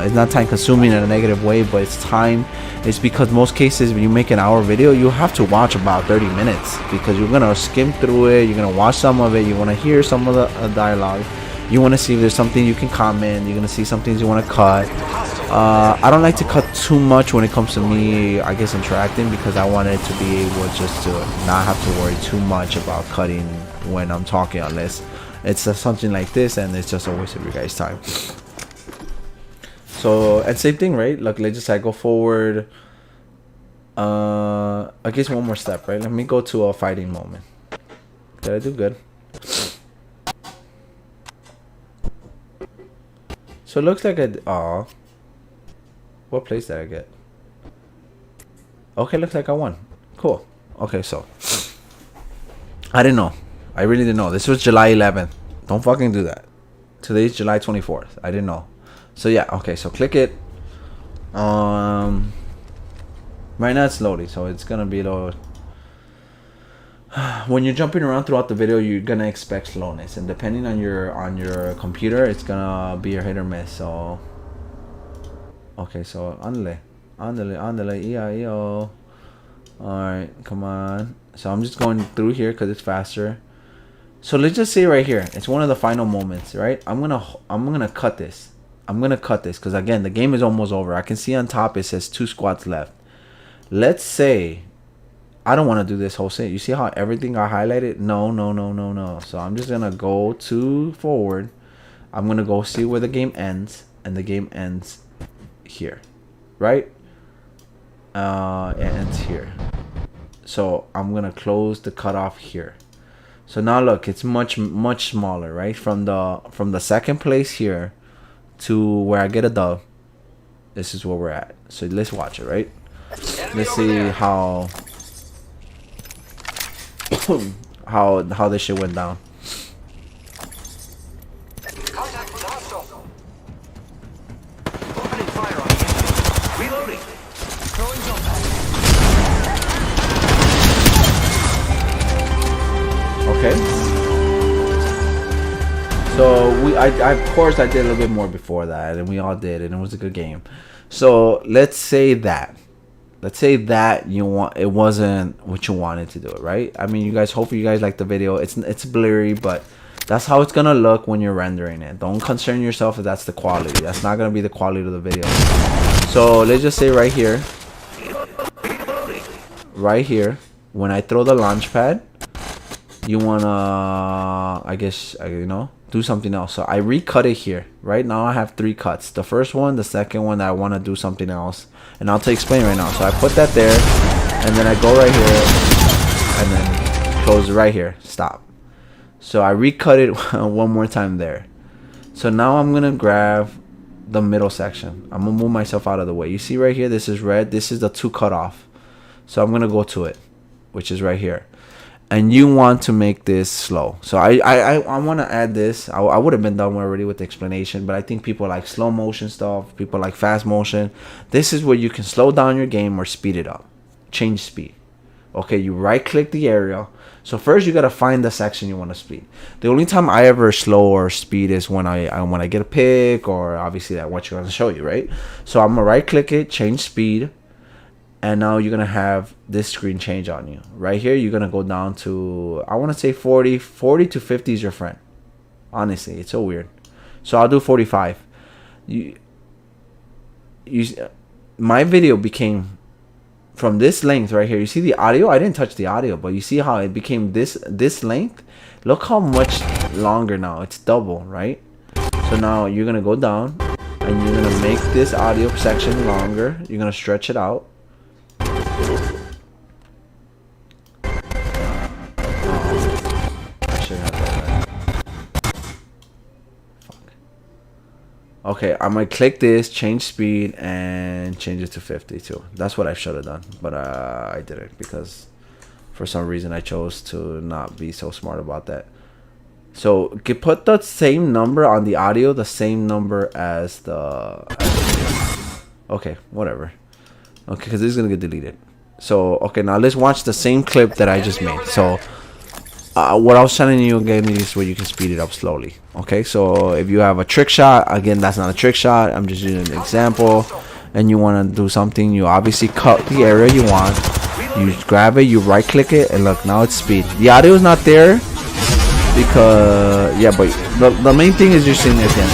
it's not time consuming in a negative way, but it's time. It's because most cases when you make an hour video, you have to watch about 30 minutes because you're gonna skim through it, you're gonna watch some of it, you want to hear some of the dialogue, you want to see if there's something you can comment, you're gonna see some things you want to cut. I don't like to cut too much when it comes to me, I guess, interacting, because I wanted to be able just to not have to worry too much about cutting when I'm talking, unless it's something like this and it's just a waste of your guys' time. So, and same thing, right? Like, let's just go forward. I guess one more step, right? Let me go to a fighting moment. Did I do good? So it looks like what place did I get? Okay, looks like I won. Cool. Okay, so I didn't know. I really didn't know. This was July 11th. Don't fucking do that. Today's July 24th. I didn't know. So yeah, okay, so click it. Right now it's loading, so it's gonna be low. When you're jumping around throughout the video, you're gonna expect slowness, and depending on your computer, it's gonna be a hit or miss. So okay, so andale, EIO. Alright, come on. So I'm just going through here because it's faster. So let's just say right here, it's one of the final moments, right? I'm gonna cut this. I'm gonna cut this because again, the game is almost over. I can see on top it says 2 squads left. Let's say I don't want to do this whole thing. You see how everything got highlighted? No. So I'm just gonna go to forward. I'm gonna go see where the game ends, and the game ends here, right? It ends here. So I'm gonna close the cutoff here. So now look, it's much smaller, right? From the second place here to where I get a dub. This is where we're at. So let's watch it, right? Let's see how how this shit went down. Contact with hostile. Opening fire on the enemy. Reloading. Throwing jump pad. Okay. So I of course I did a little bit more before that, and we all did, and it was a good game. So let's say that it wasn't what you wanted to do it, right? I mean, you guys, hopefully you guys like the video. It's blurry, but that's how it's gonna look when you're rendering it. Don't concern yourself if that's the quality. That's not gonna be the quality of the video. So let's just say right here, when I throw the launch pad, you wanna, I guess, do something else. So I recut it here. Right now I have 3 cuts. The first one, the second one, that I want to do something else, and I'll explain right now. So I put that there, and then I go right here, and then close it right here. Stop. So I recut it one more time there. So now I'm gonna grab the middle section. I'm gonna move myself out of the way. You see right here, this is red. This is the 2 cutoff. So I'm gonna go to it, which is right here. And you want to make this slow. So I want to add this. I would have been done already with the explanation, but I think people like slow motion stuff. People like fast motion. This is where you can slow down your game or speed it up. Change speed. Okay, you right click the area. So first you got to find the section you want to speed. The only time I ever slow or speed is when I get a pick, or obviously that what you're going to show you, right? So I'm going to right click it, change speed. And now you're going to have this screen change on you. Right here, you're going to go down to, I want to say 40. 40 to 50 is your friend. Honestly, it's so weird. So I'll do 45. My video became from this length right here. You see the audio? I didn't touch the audio, but you see how it became this length? Look how much longer now. It's double, right? So now you're going to go down, and you're going to make this audio section longer. You're going to stretch it out. Okay, I'm gonna click this, change speed, and change it to 52. That's what I should have done, but I didn't, because for some reason I chose to not be so smart about that. So put the same number on the audio, the same number as the okay, whatever. Okay, because this is gonna get deleted. So okay, now let's watch the same clip that I just made. So what I was telling you again is where you can speed it up slowly. Okay, so if you have a trick shot, again, that's not a trick shot. I'm just using an example. And you want to do something, you obviously cut the area you want. You grab it, you right click it, and look, now it's speed. The audio is not there because, yeah, but the main thing is you're seeing it again.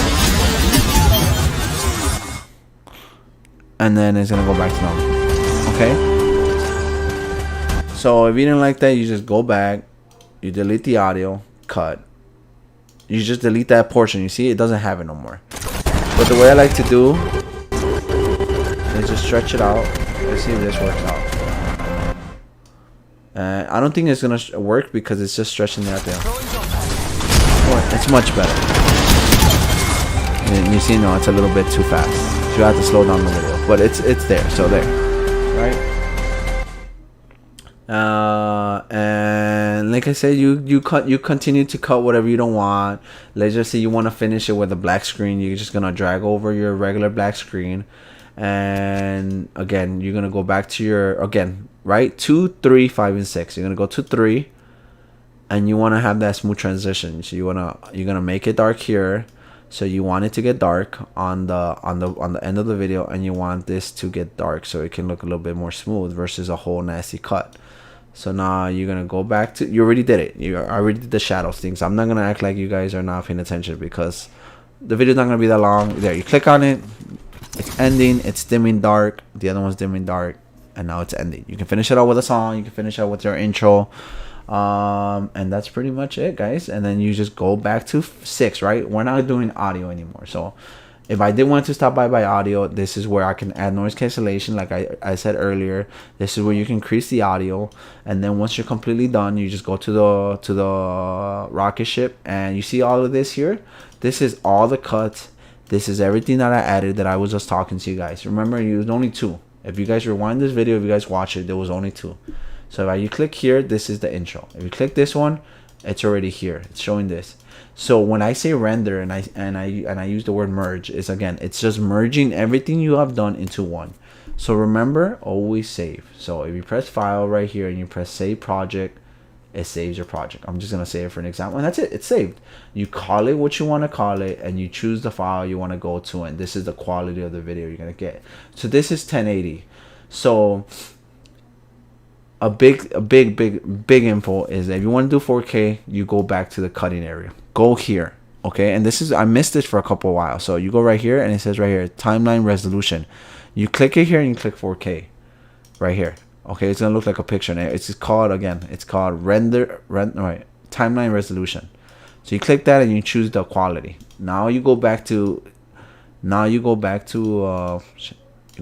And then it's going to go back to normal. Okay? So if you didn't like that, you just go back. You delete the audio, cut. You just delete that portion. You see, it doesn't have it no more. But the way I like to do is just stretch it out. Let's see if this works out. I don't think it's gonna work because it's just stretching it out there. It's much better. And you see, no, it's a little bit too fast. So you have to slow down the video, but it's there. So there, right? And like I said, you continue to cut whatever you don't want. Let's just say you want to finish it with a black screen. You're just gonna drag over your regular black screen, and again you're gonna go back to your, again, right, 2, 3, 5, and 6. You're gonna go to 3, and you want to have that smooth transition. So you're gonna make it dark here. So you want it to get dark on the end of the video, and you want this to get dark so it can look a little bit more smooth versus a whole nasty cut. So now you're gonna go back to, you already did it. You already did the shadows things. I'm not gonna act like you guys are not paying attention because the video's not gonna be that long. There, you click on it, it's ending, it's dimming dark, the other one's dimming dark, and now it's ending. You can finish it out with a song, you can finish it out with your intro, and that's pretty much it, guys. And then you just go back to 6, right? We're not doing audio anymore. So if I did want to stop by audio, this is where I can add noise cancellation. Like I said earlier, this is where you can increase the audio. And then once you're completely done, you just go to the rocket ship, and you see all of this here. This is all the cuts. This is everything that I added that I was just talking to you guys. Remember, you used only 2. If you guys rewind this video, if you guys watch it, there was only 2. So if you click here, this is the intro. If you click this one, it's already here. It's showing this. So when I say render and I use the word merge, is again, it's just merging everything you have done into one. So remember, always save. So if you press file right here and you press save project, it saves your project. I'm just gonna say it for an example, and that's it. It's saved. You call it what you want to call it, and you choose the file you want to go to, and this is the quality of the video you're gonna get. So this is 1080. So a big info is that if you want to do 4K, you go back to the cutting area. Go here, okay? And this is, I missed this for a couple of while. So you go right here, and it says right here, timeline resolution. You click it here, and you click 4K, right here. Okay, it's gonna look like a picture. And it's called, again, it's called timeline resolution. So you click that, and you choose the quality. Now you go back to, you go back to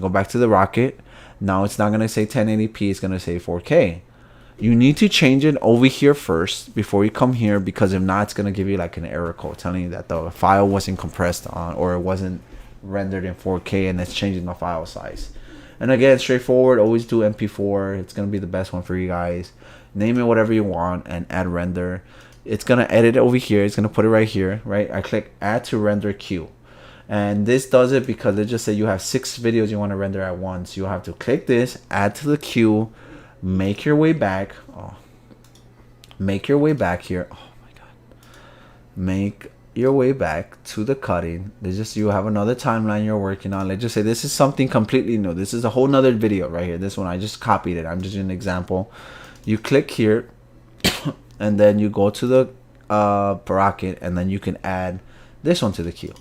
the rocket. Now it's not gonna say 1080p, it's gonna say 4K. You need to change it over here first before you come here, because if not, it's gonna give you like an error code telling you that the file wasn't compressed on, or it wasn't rendered in 4K, and it's changing the file size. And again, straightforward, always do MP4. It's gonna be the best one for you guys. Name it whatever you want and add render. It's gonna edit it over here. It's gonna put it right here, right? I click add to render queue. And this does it because it just said you have 6 videos you want to render at once. You have to click this, add to the queue, make your way back. Make your way back here. Oh my god. Make your way back to the cutting. There's just, you have another timeline you're working on. Let's just say this is something completely new. This is a whole nother video right here. This one I just copied it. I'm just doing an example. You click here and then you go to the bracket, and then you can add this one to the queue.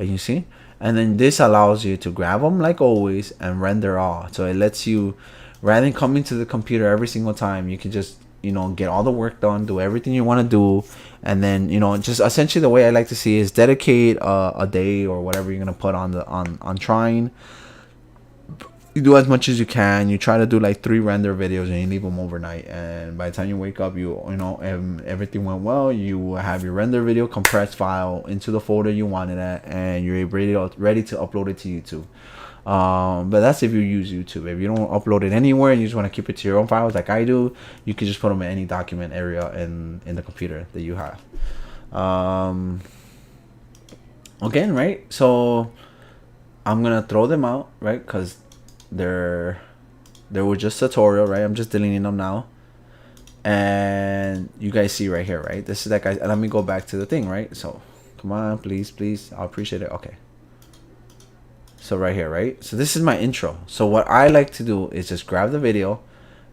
And you see, and then this allows you to grab them like always and render all. So it lets you, rather than coming to the computer every single time, you can just, you know, get all the work done, do everything you want to do, and then, you know, just essentially the way I like to see is dedicate a day or whatever you're gonna put on the on trying. You do as much as you can. You try to do like 3 render videos, and you leave them overnight, and by the time you wake up, you know, everything went well. You have your render video compressed file into the folder you wanted at, and you're ready to upload it to YouTube. But that's if you use YouTube. If you don't upload it anywhere and you just want to keep it to your own files like I do, you can just put them in any document area in the computer that you have. Again, right? So I'm gonna throw them out, right? Because they were just tutorial, right? I'm just deleting them now, and you guys see right here, right? This is that guy. Let me go back to the thing, right? So come on, please, I'll appreciate it. Okay, so right here, right? So this is my intro. So what I like to do is just grab the video.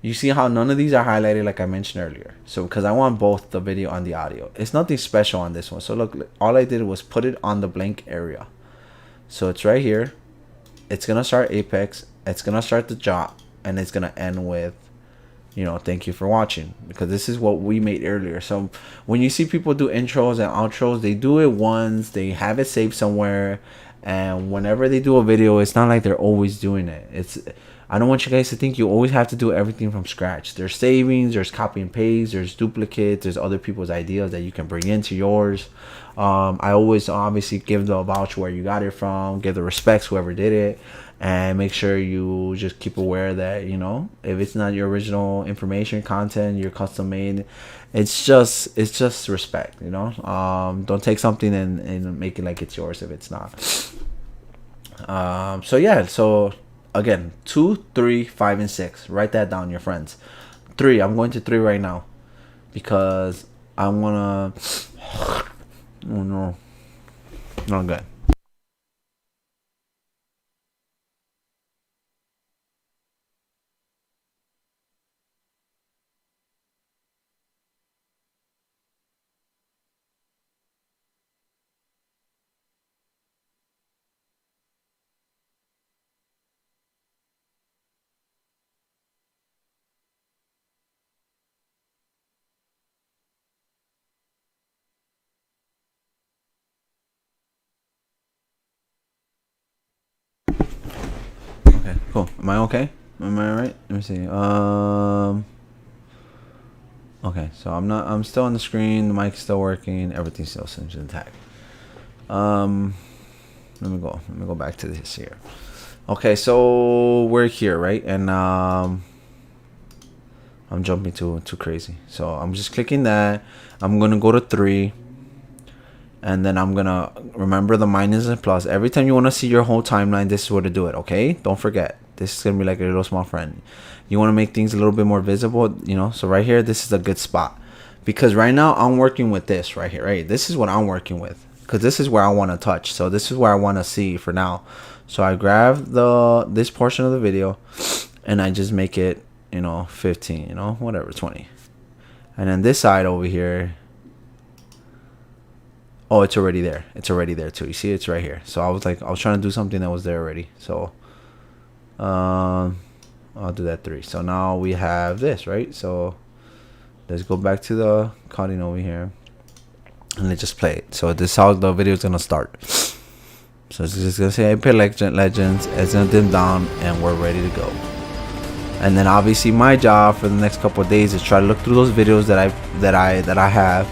You see how none of these are highlighted like I mentioned earlier. So because I want both the video and the audio. It's nothing special on this one. So look, all I did was put it on the blank area. So it's right here. It's gonna start Apex. It's gonna start the job, and it's gonna end with, you know, thank you for watching, because this is what we made earlier. So when you see people do intros and outros, they do it once, they have it saved somewhere, and whenever they do a video, it's not like they're always doing it. I don't want you guys to think you always have to do everything from scratch. There's savings, there's copy and paste, there's duplicates, there's other people's ideas that you can bring into yours. I always obviously give the voucher where you got it from, give the respects whoever did it, and make sure you just keep aware that, you know, if it's not your original information, content, you're custom made, it's just respect, you know. Don't take something and make it like it's yours if it's not. So yeah, so again, 2, 3, 5, and 6. Write that down, your friends. 3. I'm going to 3 right now because I wanna. Oh no, not good. Okay, cool. Am I okay? Am I alright? Let me see. Okay, so I'm still on the screen. The mic's still working. Everything still seems intact. Let me go back to this here. Okay, so we're here, right? And I'm jumping too crazy. So I'm just clicking that. I'm gonna go to 3, and then I'm gonna remember the minus and plus. Every time you want to see your whole timeline, this is where to do it. Okay, don't forget. This is gonna be like a little small friend. You want to make things a little bit more visible, you know. So right here, this is a good spot, because right now I'm working with this right here. Right, this is what I'm working with, because this is where I want to touch. So this is where I want to see for now. So I grab this portion of the video, and I just make it, you know, 15, you know, whatever, 20. And then this side over here, oh, it's already there. It's already there too. You see, it's right here. So I was trying to do something that was there already. So I'll do that 3. So now we have this, right? So let's go back to the cutting over here, and let's just play it. So this is how the video is gonna start. So it's just gonna say, "I play Legends." It's gonna dim down, and we're ready to go. And then obviously my job for the next couple of days is try to look through those videos that I have,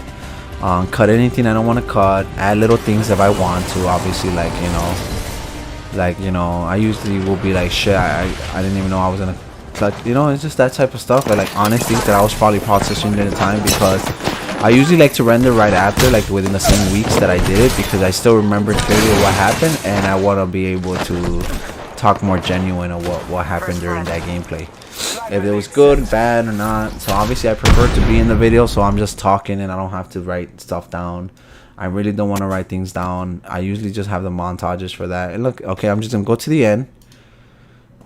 cut anything I don't want to cut, add little things if I want to. Obviously, like you know, I usually will be like, shit, I didn't even know I was gonna cut. You know, it's just that type of stuff. But like honest things that I was probably processing at the time, because I usually like to render right after, like within the same weeks that I did it, because I still remember clearly what happened, and I want to be able to talk more genuine of what happened during that gameplay, if it was good, bad, or not. So obviously I prefer to be in the video, so I'm just talking and I don't have to write stuff down. I really don't want to write things down. I usually just have the montages for that. And look, okay, I'm just gonna go to the end,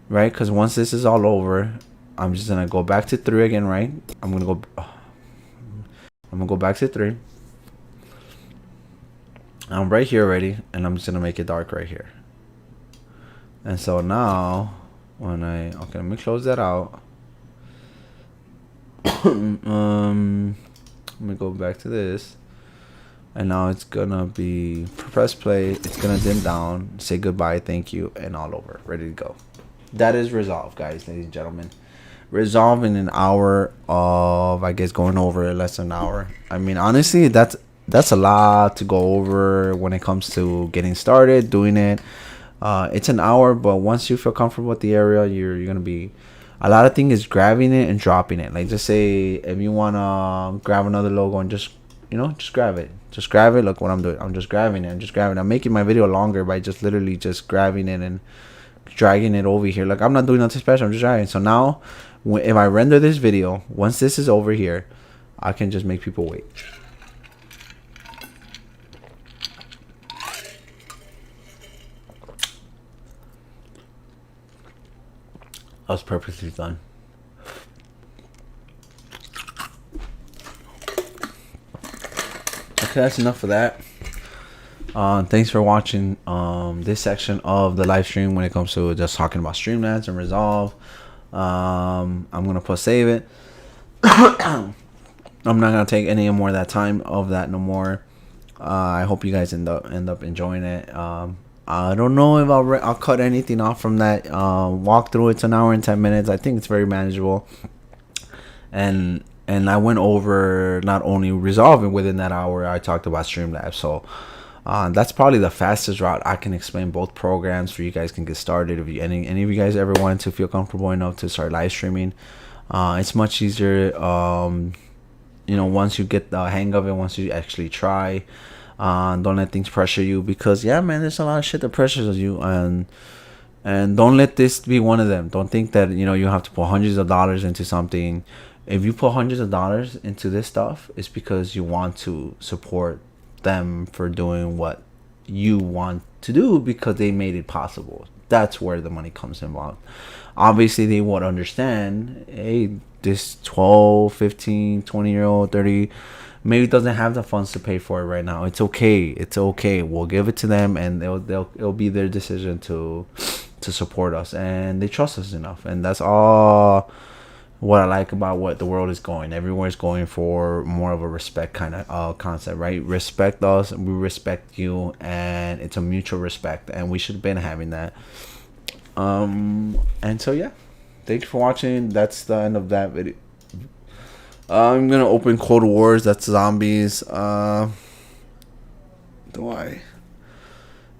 right? Because once this is all over, I'm just gonna go back to 3 again, right? I'm gonna go back to 3. I'm right here already, and I'm just gonna make it dark right here. And so now when okay, let me close that out. Let me go back to this, and now it's gonna be press play. It's gonna dim down, say goodbye, thank you, and all over, ready to go. That is resolved, guys, ladies and gentlemen. Resolve in an hour of, I guess, going over less than an hour. I mean, honestly, that's a lot to go over when it comes to getting started doing it. It's an hour, but once you feel comfortable with the area, you're gonna be, a lot of things is grabbing it and dropping it. Like, just say if you wanna grab another logo and just, you know, just grab it. Look what I'm doing. I'm just grabbing it. I'm making my video longer by just literally just grabbing it and dragging it over here. Like, I'm not doing nothing special. I'm just dragging. So now, if I render this video, once this is over here, I can just make people wait. That was perfectly done. Okay, that's enough for that. Thanks for watching this section of the live stream when it comes to just talking about Streamlabs and Resolve. I'm gonna put save it. I'm not gonna take any more of that time of that no more. I hope you guys end up enjoying it. I don't know if I'll cut anything off from that walkthrough. It's an hour and 10 minutes. I think it's very manageable, and I went over not only resolving within that hour. I talked about Streamlabs, so that's probably the fastest route. I can explain both programs for you guys can get started. If any of you guys ever wanted to feel comfortable enough to start live streaming, it's much easier. You know, once you get the hang of it, once you actually try. Don't let things pressure you, because yeah, man, there's a lot of shit that pressures you, and don't let this be one of them. Don't think that, you know, you have to put hundreds of dollars into something. If you put hundreds of dollars into this stuff, it's because you want to support them for doing what you want to do, because they made it possible. That's where the money comes involved. Obviously they would understand, hey, this 12, 15, 20-year-old, 30 maybe doesn't have the funds to pay for it right now. It's okay. We'll give it to them, and it'll be their decision to support us, and they trust us enough. And that's all what I like about what the world is going. Everywhere's going for more of a respect kind of concept, right? Respect us, and we respect you, and it's a mutual respect, and we should have been having that. And so yeah, thank you for watching. That's the end of that video. I'm gonna open Cold Wars. That's zombies. Do I?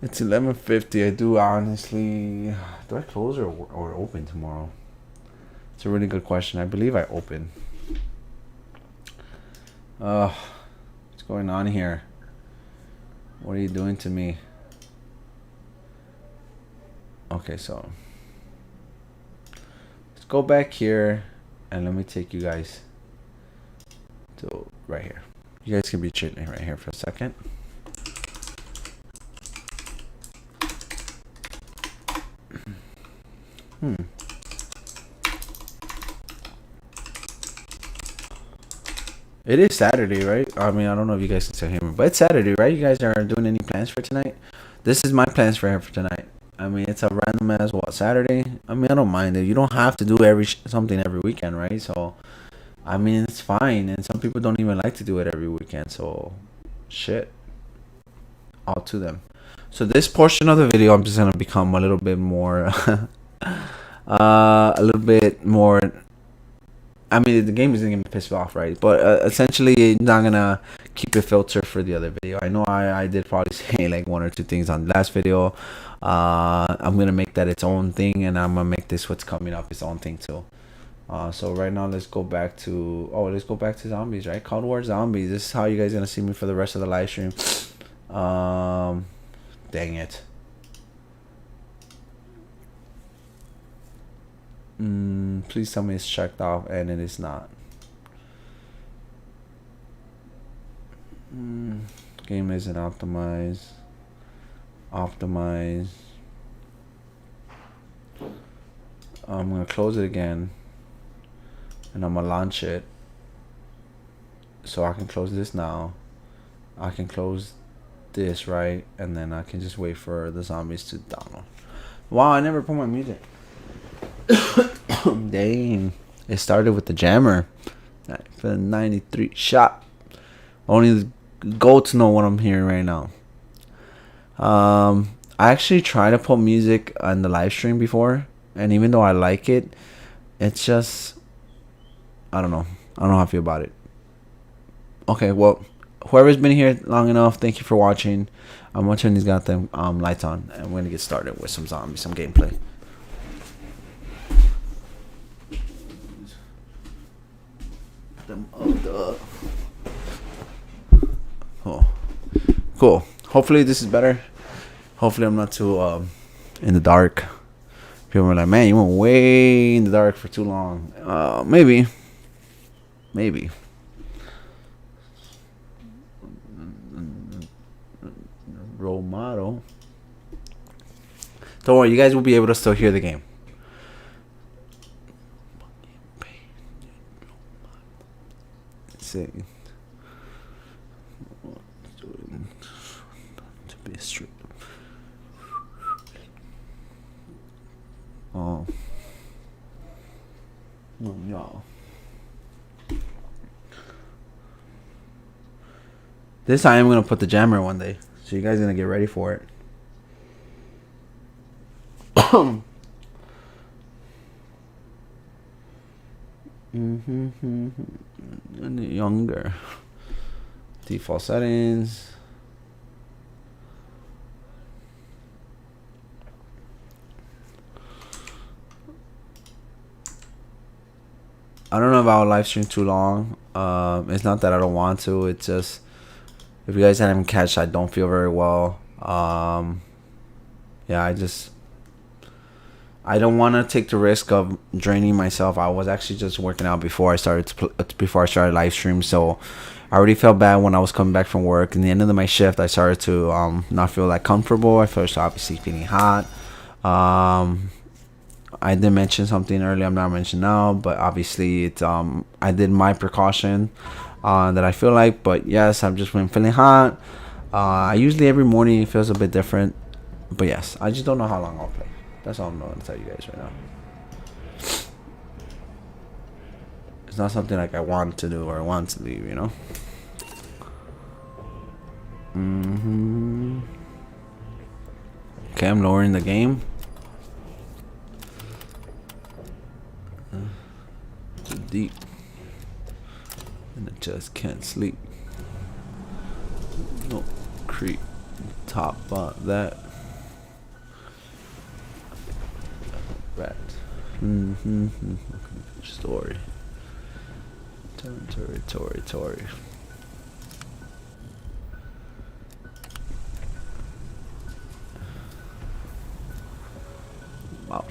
It's 11:50. I do honestly. Do I close or open tomorrow? It's a really good question. I believe I open. What's going on here? What are you doing to me? Okay, so let's go back here and let me take you guys to right here. You guys can be chilling right here for a second. It is Saturday, right? I mean, I don't know if you guys can still hear me, but it's Saturday, right? You guys aren't doing any plans for tonight? This is my plans for tonight. I mean, it's a random as what, Saturday? I mean, I don't mind it. You don't have to do something every weekend, right? So, I mean, it's fine. And some people don't even like to do it every weekend. So, shit. All to them. So, this portion of the video, I'm just going to become a little bit more... a little bit more... I mean, the game isn't going to piss me off, right? But essentially, not going to keep it filtered for the other video. I know I did probably say like one or two things on the last video. I'm going to make that its own thing, and I'm going to make this what's coming up its own thing too. So right now, let's go back to... Oh, let's go back to zombies, right? Cold War Zombies. This is how you guys going to see me for the rest of the live stream. Dang it. Please tell me it's checked off, and it is not. Game isn't optimized. Optimize. I'm gonna close it again, and I'm gonna launch it. So I can close this now. I can close this, right, and then I can just wait for the zombies to download. Wow, I never put my music. Dang, it started with the jammer for the 93 shot. Only the goats know what I'm hearing right now. I actually tried to put music on the live stream before, and even though I like it, it's just, I don't know how I feel about it. Okay, well, whoever's been here long enough, thank you for watching. I'm gonna turn these goddamn lights on, and we're gonna get started with some zombies, some gameplay. Oh, cool. Hopefully this is better. Hopefully I'm not too in the dark. People are like, man, you went way in the dark for too long. Maybe. Role model. Don't worry, you guys will be able to still hear the game. To be straight. Oh, y'all. This I am gonna put the jammer one day, so you guys are gonna get ready for it. And younger. Default settings. I don't know if I'll live stream too long. It's not that I don't want to. It's just, if you guys haven't catch, I don't feel very well. Yeah, I don't want to take the risk of draining myself. I was actually just working out before I started live stream, so I already felt bad when I was coming back from work. In the end of my shift, I started to not feel that comfortable. I first obviously feeling hot. I did mention something earlier. I'm not mentioning now, but obviously it's I did my precaution that I feel like. But yes, I've just been feeling hot. I usually every morning it feels a bit different, but yes, I just don't know how long I'll play. That's all I'm going to tell you guys right now. It's not something like I want to do or I want to leave, you know. Okay, I'm lowering the game. Too deep, and I just can't sleep. No creep top that. Story. Territory. Wow.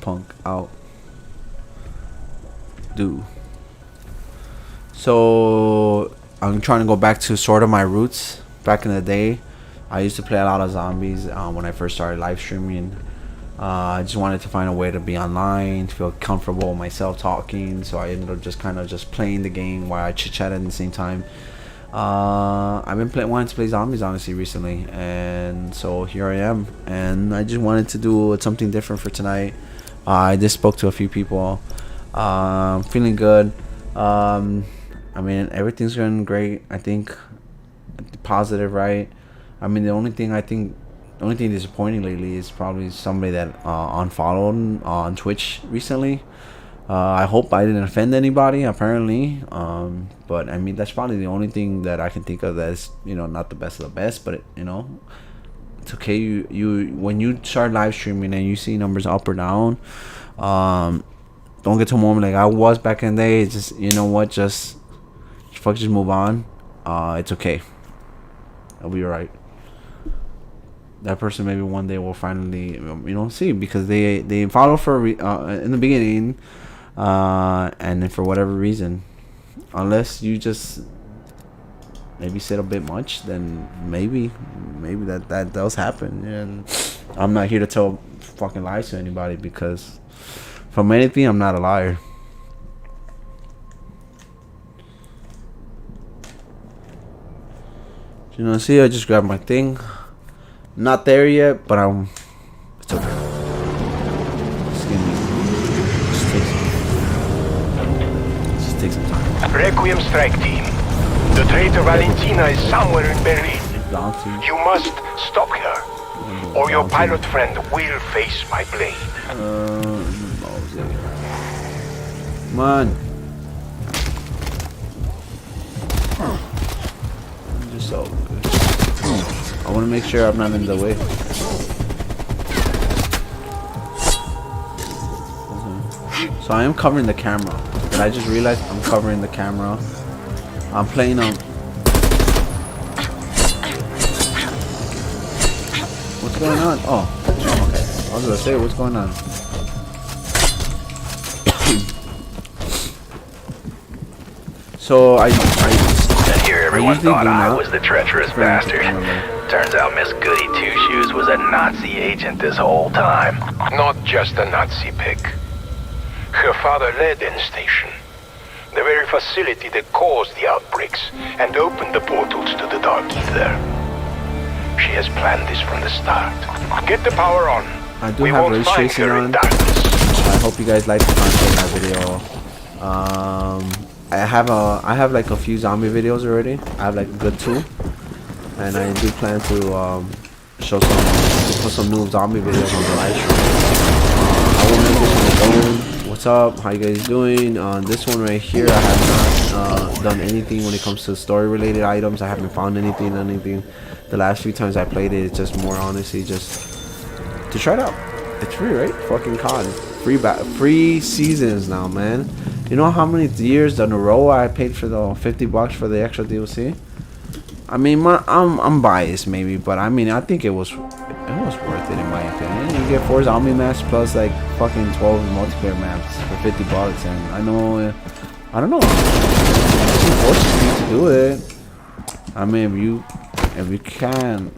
Punk out. Do. So I'm trying to go back to sort of my roots. Back in the day, I used to play a lot of zombies when I first started live streaming. I just wanted to find a way to be online, to feel comfortable with myself talking. So I ended up just kind of just playing the game while I chit chatted at the same time. I've been wanting to play zombies honestly recently, and so here I am. And I just wanted to do something different for tonight. I just spoke to a few people. Feeling good. I mean, everything's going great. I think positive, right? I mean, the only thing disappointing lately is probably somebody that unfollowed on Twitch recently. I hope I didn't offend anybody, apparently. But I mean, that's probably the only thing that I can think of that is, not the best of the best. But it's okay. You when you start live streaming and you see numbers up or down, don't get to a moment like I was back in the day. It's just, just move on. It's okay. I'll be alright. That person maybe one day will finally, see, because they follow for in the beginning, and then for whatever reason, unless you just maybe said a bit much, then maybe that does happen. And I'm not here to tell fucking lies to anybody, because from anything, I'm not a liar. See, I just grabbed my thing. Not there yet, but it's okay. Just take some time. Requiem strike team. The traitor Valentina is somewhere in Berlin. You must stop her, or your pilot friend will face my blade. Come on. Just so good. I want to make sure I'm not in the way. So I am covering the camera. But I just realized I'm covering the camera. I'm playing on. What's going on? Oh, okay. I was gonna say, what's going on? So I here everyone thought I was the treacherous bastard. Turns out Miss Goody Two-Shoes was a Nazi agent this whole time. Not just a Nazi pick. Her father led N-Station, the very facility that caused the outbreaks and opened the portals to the Dark Ether. She has planned this from the start. Get the power on. I do have race tracing on. I hope you guys like the content of that video. I have like a few zombie videos already. I have like a good 2, and I do plan to put some new zombie videos on the live stream. I will make this on the phone. What's up? How you guys doing? This one right here, I have not done anything when it comes to story related items. I haven't found anything. The last few times I played it, it's just more honestly just to try it out. It's free, right? Fucking COD. Free seasons now, man. You know how many years in a row I paid for the $50 for the extra DLC? I mean, I'm biased maybe, but I mean, I think it was worth it in my opinion. You get 4 zombie maps plus like fucking 12 multiplayer maps for $50, and I don't know. It forces you to do it. I mean, if you can,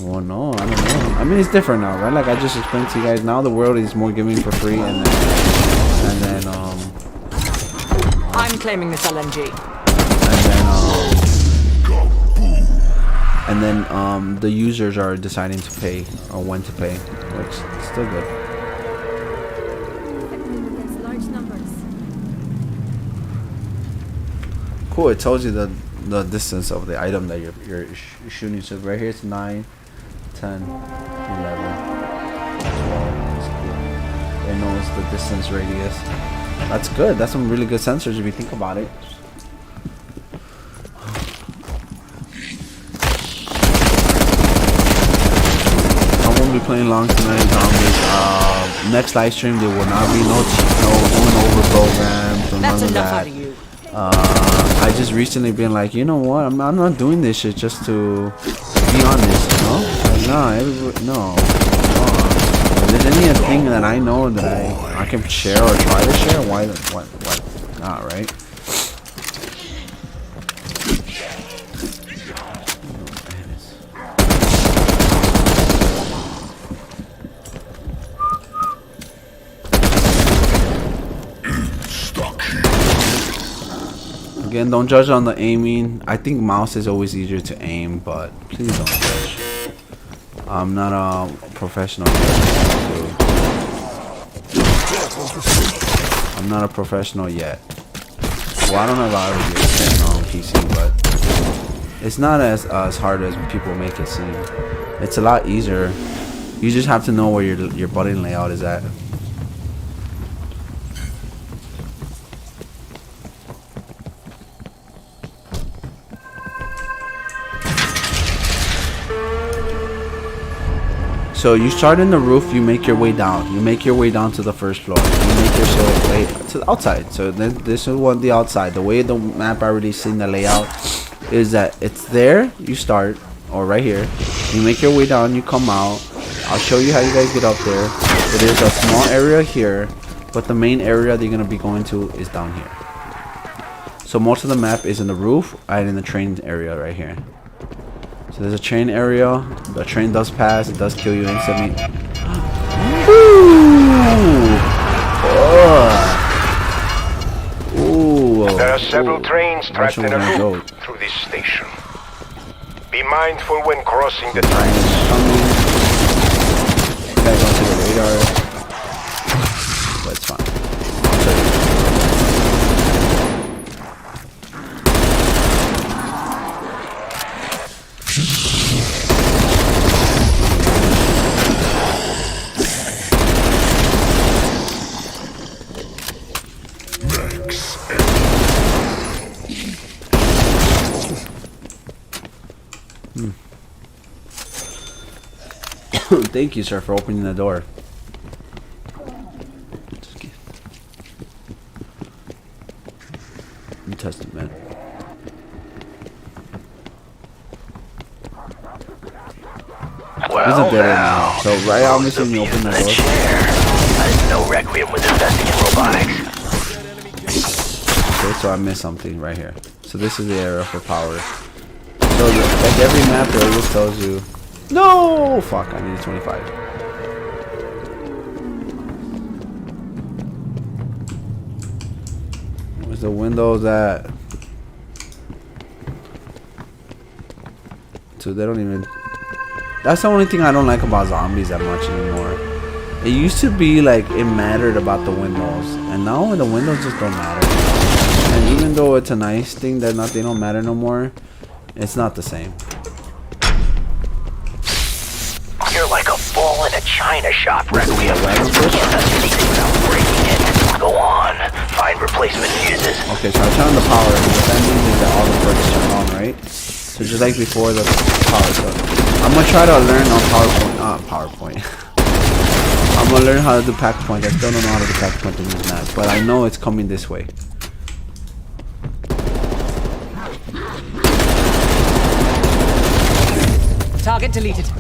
well, no, I don't know. I mean, it's different now, right? Like I just explained to you guys. Now the world is more giving for free, and then I'm claiming this LNG. And then the users are deciding to pay or when to pay, which is still good. Cool. It tells you the distance of the item that you're shooting. So right here it's 9, 10, 11, 12. That's cool. It knows the distance radius. That's good. That's some really good sensors if you think about it. I won't be playing long tonight, zombies. Next live stream there will not be no going over programs or none of that. I just recently been like, you know what? I'm not doing this shit just to be on this, you know? Like, no. If there's anything that I know that I can share or try to share, why not, right? Again, don't judge on the aiming. I think mouse is always easier to aim, but please don't judge. I'm not a professional yet, so I'm not a professional yet. Well, I don't know if I would be a professional on PC, but it's not as hard as people make it seem. It's a lot easier. You just have to know where your button layout is at. So you start in the roof, you make your way down. You make your way down to the first floor. You make your way to the outside. So then this is what the outside. The way the map already seen the layout is that it's there, you start, or right here. You make your way down, you come out. I'll show you how you guys get up there. So there's a small area here, but the main area they're gonna be going to is down here. So most of the map is in the roof and in the train area right here. So there's a train area. The train does pass. It does kill you instantly. Ooh. There are several trains trapped in a loop through this station. Be mindful when crossing the trains. Guys onto the radar. That's fine. I'll show you. Thank you, sir, for opening the door. New Testament. Well, isn't there now? So right obviously when you open the door. I didn't know Requiem was investing in robotics. Okay, so I missed something right here. So this is the area for power. So like every map it always tells you. No! Fuck, I need 25. Where's the windows at? So they don't even... That's the only thing I don't like about zombies that much anymore. It used to be like it mattered about the windows. And now the windows just don't matter. And even though it's a nice thing that they don't matter no more, it's not the same. You're like a bull in a china shop, Requiem. You can't touch anything without breaking it. Go on, find replacement fuses. Okay, so I turned on the power, and what that means is that all the perks turn on, right? So just like before the power. So I'm gonna try to learn on PowerPoint. I'm gonna learn how to do pack point. I still don't know how to do pack point in this map, but I know it's coming this way. Target deleted.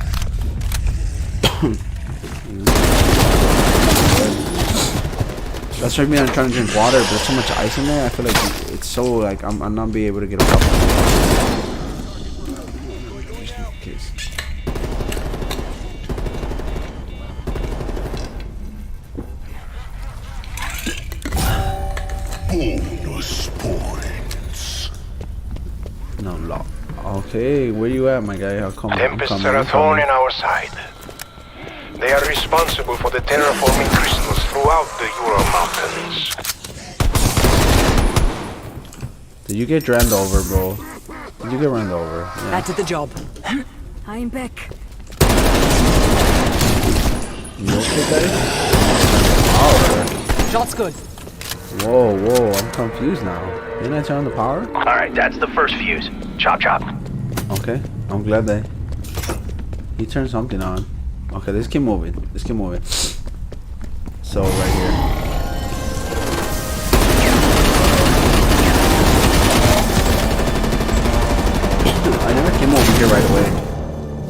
That's right, me. I'm trying to drink water, but there's so much ice in there. I feel like it's so like I'm not be able to get a cup. Just in case. Bonus points. No lock. Okay, where you at, my guy? I'll come. Tempests are a thorn in our side. They are responsible for the terraforming crystals throughout the Ural Mountains. Did you get ran over, bro? Did you get ran over? Yeah. That did the job. I'm back. You okay, buddy? Power. Shot's good. Whoa, I'm confused now. Didn't I turn on the power? Alright, that's the first fuse. Chop chop. Okay, I'm glad that he turned something on. Okay, let's keep moving. Let's keep moving. So right here. I never came over here right away.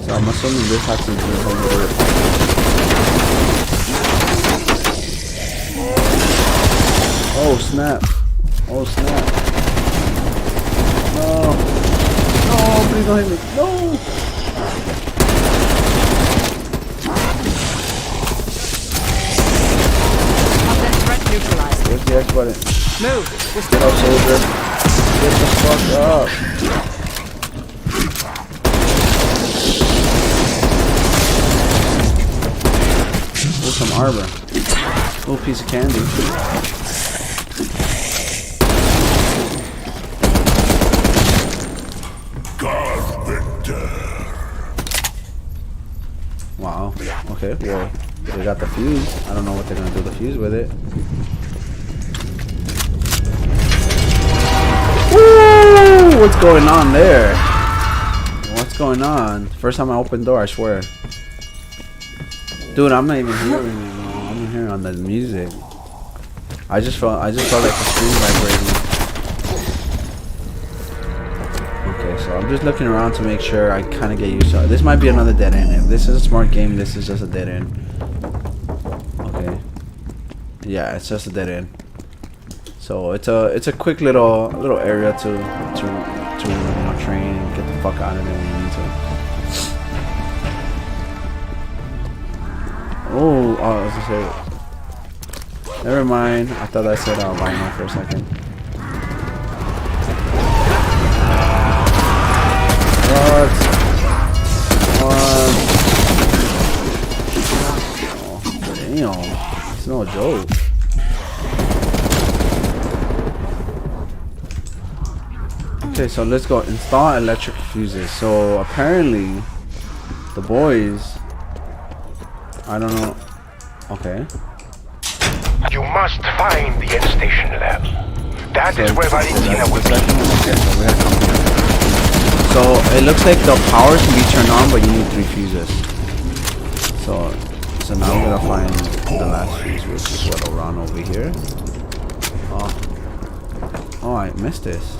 So I'm assuming this has to do over here. Oh snap. Oh snap. No. No, please don't hit me. No. Neutralized. Where's the X button? Move. Get up, soldier. Get the fuck up. Oh, some armor. Little piece of candy. Wow. Okay, well, they got the fuse. I don't know what they're gonna do with the fuse with it. Woo! What's going on there? What's going on? First time I opened the door, I swear. Dude, I'm not even hearing it. I'm hearing on the music. I just felt like the screen vibrating. Okay, so I'm just looking around to make sure I kind of get used to it. This might be another dead end. If this is a smart game, this is just a dead end. Okay. Yeah, it's just a dead end. So it's a quick little area to train and get the fuck out of there when you need to. Oh, I was gonna say. Never mind. I thought I said albino for a second. What? Oh, damn. It's no joke. Okay, so let's go. Install electric fuses. So apparently, the boys. I don't know. Okay. You must find the end station lab. That is where Valentina will be. Okay, so it looks like the power can be turned on, but you need 3 fuses. So now I'm gonna find the last fuse, which is what'll run over here. Oh, I missed this.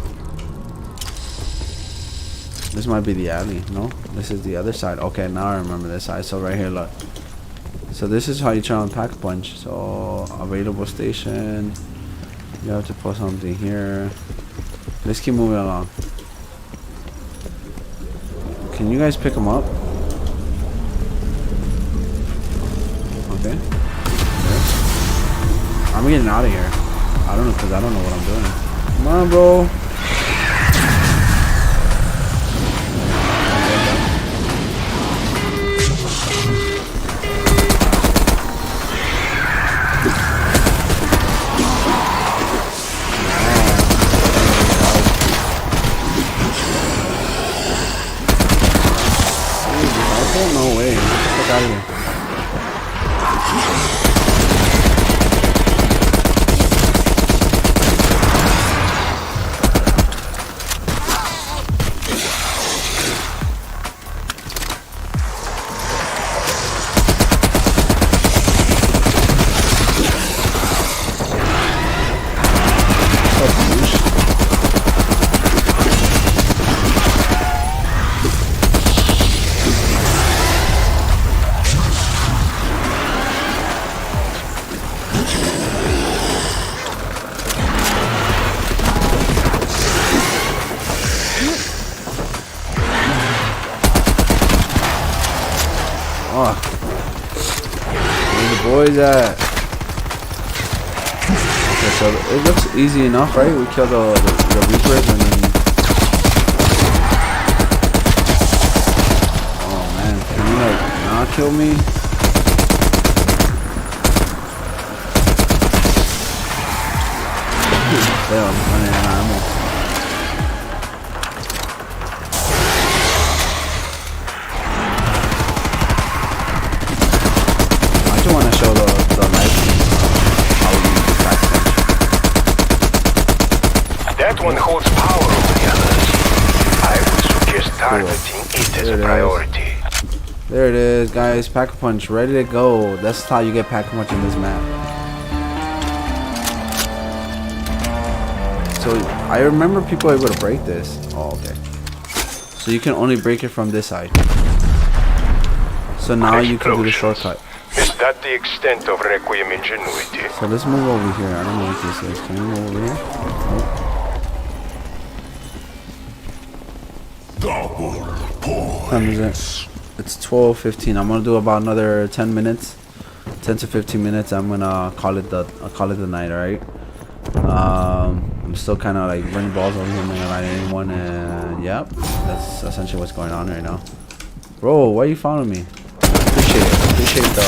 This might be the alley. No, this is the other side. Okay, now I remember this side. So right here, look. So this is how you turn on pack punch. So available station. You have to put something here. Let's keep moving along. Can you guys pick them up? Okay. I'm getting out of here. I don't know, because I don't know what I'm doing. Come on, bro. No way. Get the fuck out of here. Oh, where the boys at? Okay, so it looks easy enough, right? We kill the Reapers and then. Oh man, can you like not kill me? Damn, I'm running out of ammo. I just want to show the light how we use the pack punch. That one holds power over the others. I would suggest targeting it as a priority. There it is, guys. Pack-a-punch, ready to go. That's how you get pack-a-punch in this map. So I remember people able to break this. Oh, okay. So you can only break it from this side. So now you can do the shortcut. Is that the extent of Requiem ingenuity? So let's move over here. I don't know what this is. Can we move over here? What time is it? It's 12:15. I'm gonna do about another 10 minutes, 10 to 15 minutes. I'm gonna call it the night. All right. I'm still kind of like running balls over here. I'm not gonna lie to anyone. And yep, that's essentially what's going on right now. Bro, why are you following me? Appreciate the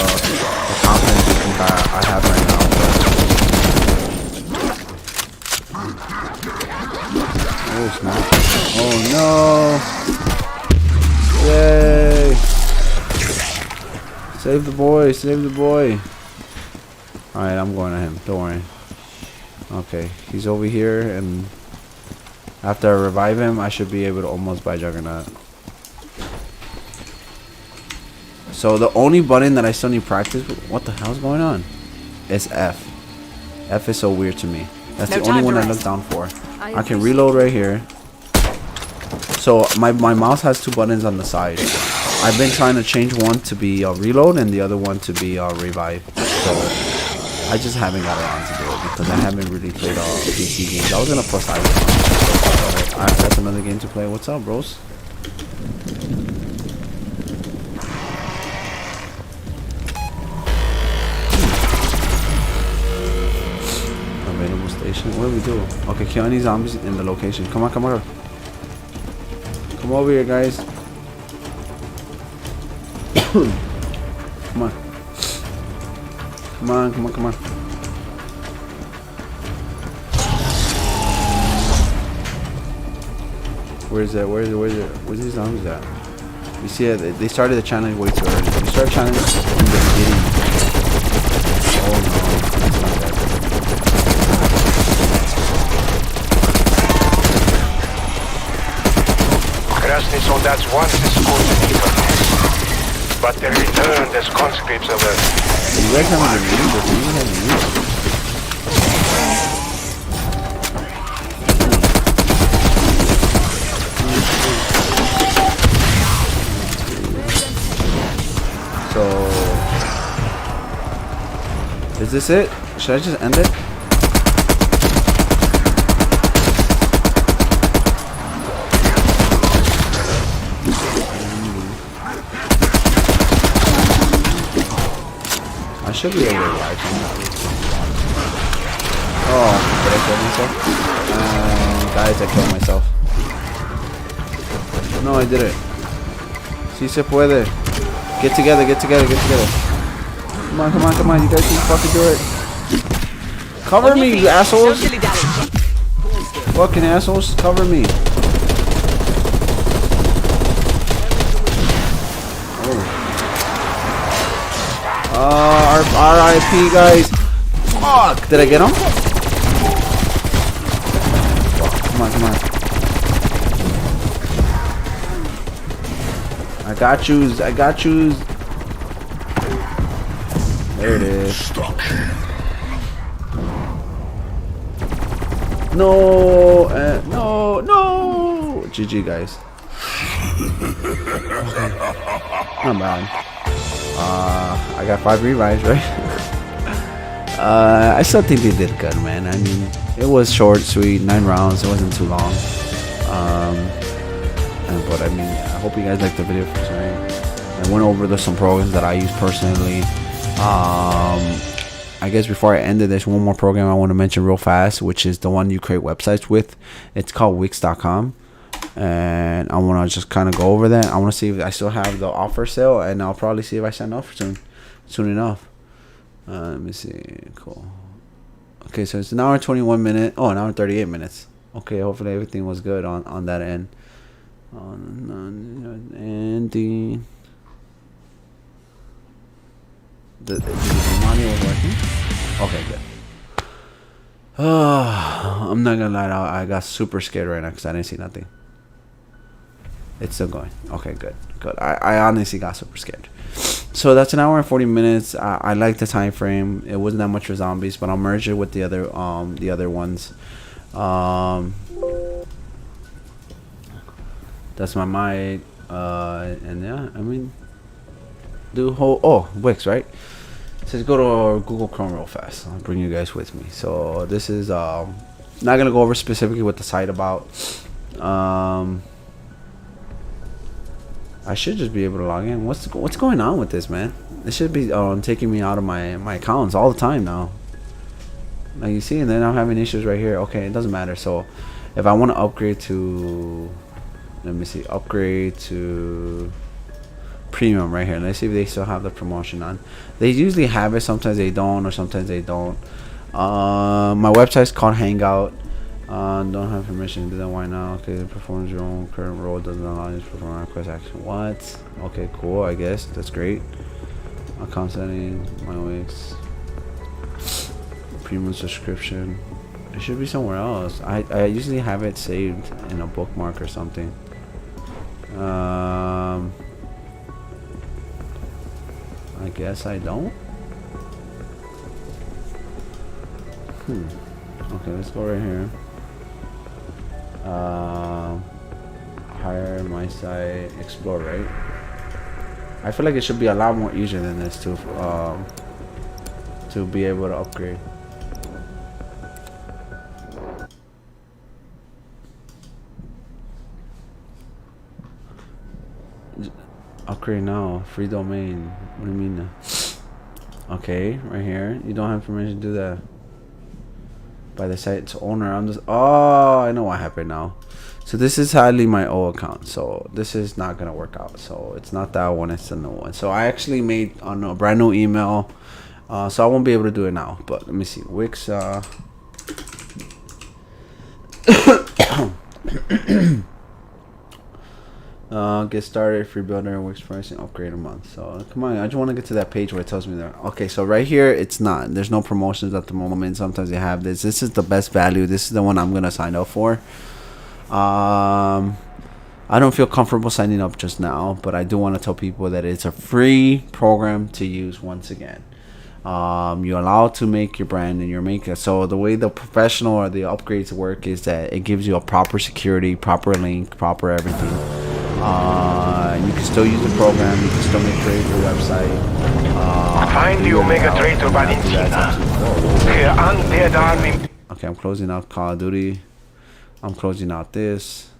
confidence you think I have right now. Oh snap! Oh no! Yay! Save the boy! Save the boy! All right, I'm going to him. Don't worry. Okay, he's over here, and after I revive him, I should be able to almost buy Juggernaut. So the only button that I still need practice with, what the hell's going on? Is F. F is so weird to me. That's the only one I look down for. I can reload right here. So my mouse has two buttons on the side. I've been trying to change one to be reload and the other one to be revive. So I just haven't got around to do it because I haven't really played PC games. I was gonna plus Alright, that's another game to play. What's up, bros? Available station. What do we do? Okay, kill any zombies in the location. Come on, come on. Come over here, guys. Come on. Come on, come on, come on. Where is it? Where is it? Where is it? Where's these zombies at? You see it? They started the challenge way too early. We started challenge in the beginning. Oh no, that's not that. Krasny Soldat's once escorted me from this, but they returned as conscripts of Earth. You guys haven't been reading this. You haven't been reading. So, is this it? Should I just end it? I should be able to revive him. Oh, did I kill myself? Guys, I killed myself. No, I didn't. Si se puede. Get together, get together, get together. Come on, come on, come on. You guys can fucking do it. Cover me, you assholes. Fucking assholes, cover me. R.I.P. guys. Fuck. Did I get him? Fuck. Come on, come on. I got yous. I got yous. There it is. No. No. No. GG, guys. Not bad. I got 5 revives, right? I still think they did good, man. I mean, it was short, sweet, 9 rounds. It wasn't too long. But I mean, I hope you guys liked the video for tonight. I went over some programs that I use personally. I guess before I ended, there's one more program I want to mention real fast, which is the one you create websites with. It's called Wix.com. And I want to just kind of go over that. I want to see if I still have the offer sale, and I'll probably see if I sign up soon enough. Let me see. Cool. Okay, so it's an hour and 21 minutes. Oh, an hour and 38 minutes. Okay, hopefully everything was good on that end. And the audio was working. Okay, good. I'm not gonna lie, I got super scared right now because I didn't see nothing. It's still going. Okay, good. I honestly got super scared. So that's an hour and 40 minutes. I like the time frame. It wasn't that much for zombies, but I'll merge it with the other ones. That's my mic. And yeah, I mean, Wix, right? It says go to Google Chrome real fast. I'll bring you guys with me. So this is not gonna go over specifically what the site about. I should just be able to log in. What's going on with this, man? It should be taking me out of my accounts all the time now. Like you see, and then I'm having issues right here. Okay, it doesn't matter. So if I want to upgrade to, let me see, upgrade to premium right here. Let's see if they still have the promotion on. They usually have it. Sometimes they don't, or sometimes they don't. My website's called Hangout. Don't have permission to do that. Why now? Okay, performs your own current role. Doesn't allow you to perform request action. What? Okay, cool. I guess that's great. Account settings, my Wix, premium subscription. It should be somewhere else. I usually have it saved in a bookmark or something. I guess I don't. Okay, let's go right here. Hire my site, explore, right? I feel like it should be a lot more easier than this to be able to upgrade. Upgrade now, free domain. What do you mean? Okay, right here. You don't have permission to do that. By the site's owner. I know what happened now. So this is sadly my old account, so this is not gonna work out. So it's not that one, it's the new one. So I actually made a brand new email, so I won't be able to do it now. But let me see, Wix. Get started, free builder, Wix pricing, upgrade a month. So come on, I just want to get to that page where it tells me that. Okay, so right here it's not, there's no promotions at the moment. Sometimes they have this is the best value. This is the one I'm gonna sign up for. I don't feel comfortable signing up just now, but I do want to tell people that it's a free program to use. Once again, you're allowed to make your brand and your maker. So the way the professional or the upgrades work is that it gives you a proper security, proper link, proper everything. You can still use the program. You can still make trades your website. Find the Omega Traitor Valentina. Her undead army. Okay, I'm closing out Call of Duty. I'm closing out this.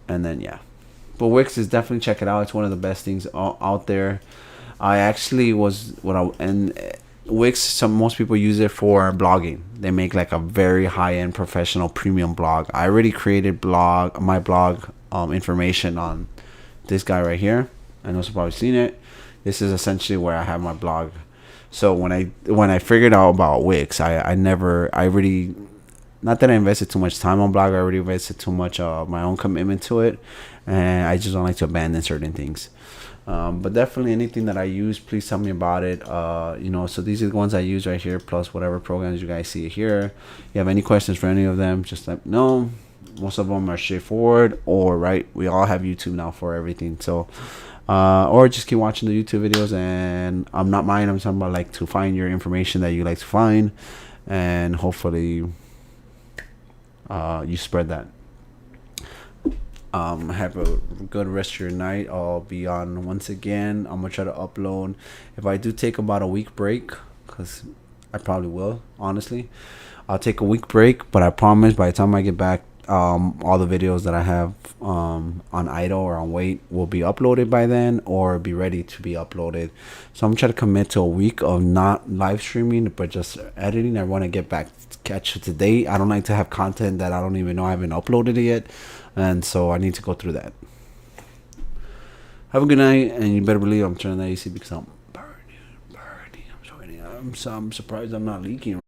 And then yeah. But Wix is definitely, check it out. It's one of the best things out there. I actually Wix, most people use it for blogging. They make like a very high-end professional premium blog. I already created my blog information on this guy right here. I know you've probably seen it. This is essentially where I have my blog. So when I figured out about Wix, not that I invested too much time on blog, I already invested too much of my own commitment to it, and I just don't like to abandon certain things. But definitely anything that I use, please tell me about it. So these are the ones I use right here, plus whatever programs you guys see here. If you have any questions for any of them, just let me know. Most of them are straightforward, or we all have YouTube now for everything. So or just keep watching the YouTube videos, and I'm not mine, I'm talking about to find your information that you like to find, and hopefully you spread that. Have a good rest of your night. I'll be on once again. I'm gonna try to upload. If I do take about a week break, because I probably will, honestly, I'll take a week break, but I promise by the time I get back, all the videos that I have on idle or on wait will be uploaded by then, or be ready to be uploaded. So I'm trying to commit to a week of not live streaming, but just editing. I want to get back, catch it today. I don't like to have content that I don't even know I haven't uploaded it yet, and so I need to go through that. Have a good night, and you better believe I'm turning that AC because I'm burning. I'm sweating. I'm surprised I'm not leaking.